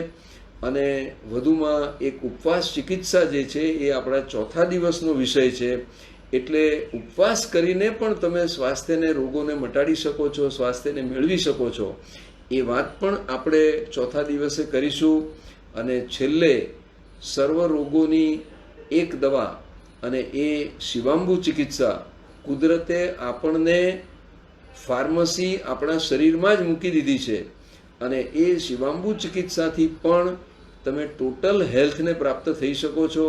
અને વધુમાં એક ઉપવાસ ચિકિત્સા જે છે એ આપણા 4થા દિવસનો વિષય છે, એટલે ઉપવાસ કરીને પણ તમે સ્વાસ્થ્યને રોગોને મટાડી શકો છો, સ્વાસ્થ્યને મેળવી શકો છો. એ વાત પણ આપણે 4થા દિવસે કરીશું. અને છેલ્લે સર્વ રોગોની એક દવા અને એ શિવાંબુ ચિકિત્સા કુદરતે આપણને ફાર્મસી આપણા શરીરમાં જ મૂકી દીધી છે. અને એ શિવાંબુ ચિકિત્સાથી પણ તમે ટોટલ હેલ્થને પ્રાપ્ત થઈ શકો છો.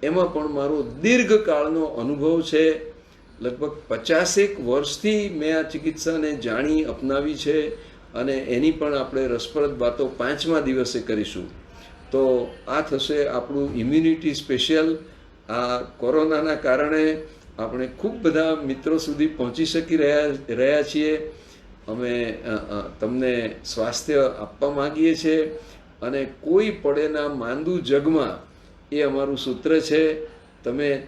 એમાં પણ મારો દીર્ઘકાળનો અનુભવ છે. લગભગ 50 વર્ષથી મેં આ ચિકિત્સાને જાણી અપનાવી છે અને એની પણ આપણે રસપ્રદ વાતો 5મા દિવસે કરીશું. તો આ થશે આપણું ઇમ્યુનિટી સ્પેશિયલ. આ કોરોનાના કારણે આપણે ખૂબ બધા મિત્રો સુધી પહોંચી શકી રહ્યા છીએ. અમે તમને સ્વાસ્થ્ય આપવા માંગીએ છીએ અને કોઈ પડેના માંદું જગમાં એ અમારું સૂત્ર છે.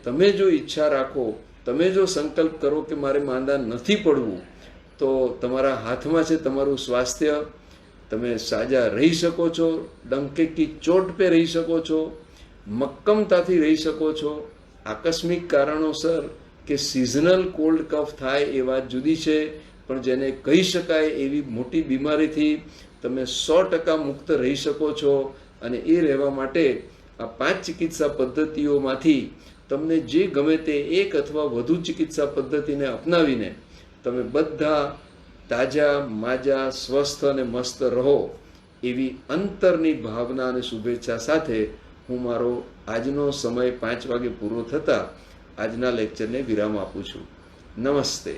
તમે જો ઈચ્છા રાખો, તમે જો સંકલ્પ કરો કે મારે માંદા નથી પડવું, તો તમારા હાથમાં છે તમારું સ્વાસ્થ્ય. તમે સાજા રહી શકો છો, ડંકે કી ચોટ પે રહી શકો છો, મક્કમતાથી રહી શકો છો. આકસ્મિક કારણોસર કે સિઝનલ કોલ્ડ કફ થાય એ વાત જુદી છે, પણ જેને કહી શકાય એવી મોટી બીમારીથી તમે 100% મુક્ત રહી શકો છો. અને એ રહેવા માટે આ 5 ચિકિત્સા પદ્ધતિઓમાંથી તમને જે ગમે તે એક અથવા વધુ ચિકિત્સા પદ્ધતિને અપનાવીને તમે બધા તાજા માજા, સ્વસ્થ અને મસ્ત રહો, એવી અંતરની ભાવના અને શુભેચ્છા સાથે હું મારો આજનો સમય 5 વાગે પૂરો થતાં આજના લેક્ચરને વિરામ આપું છું. નમસ્તે.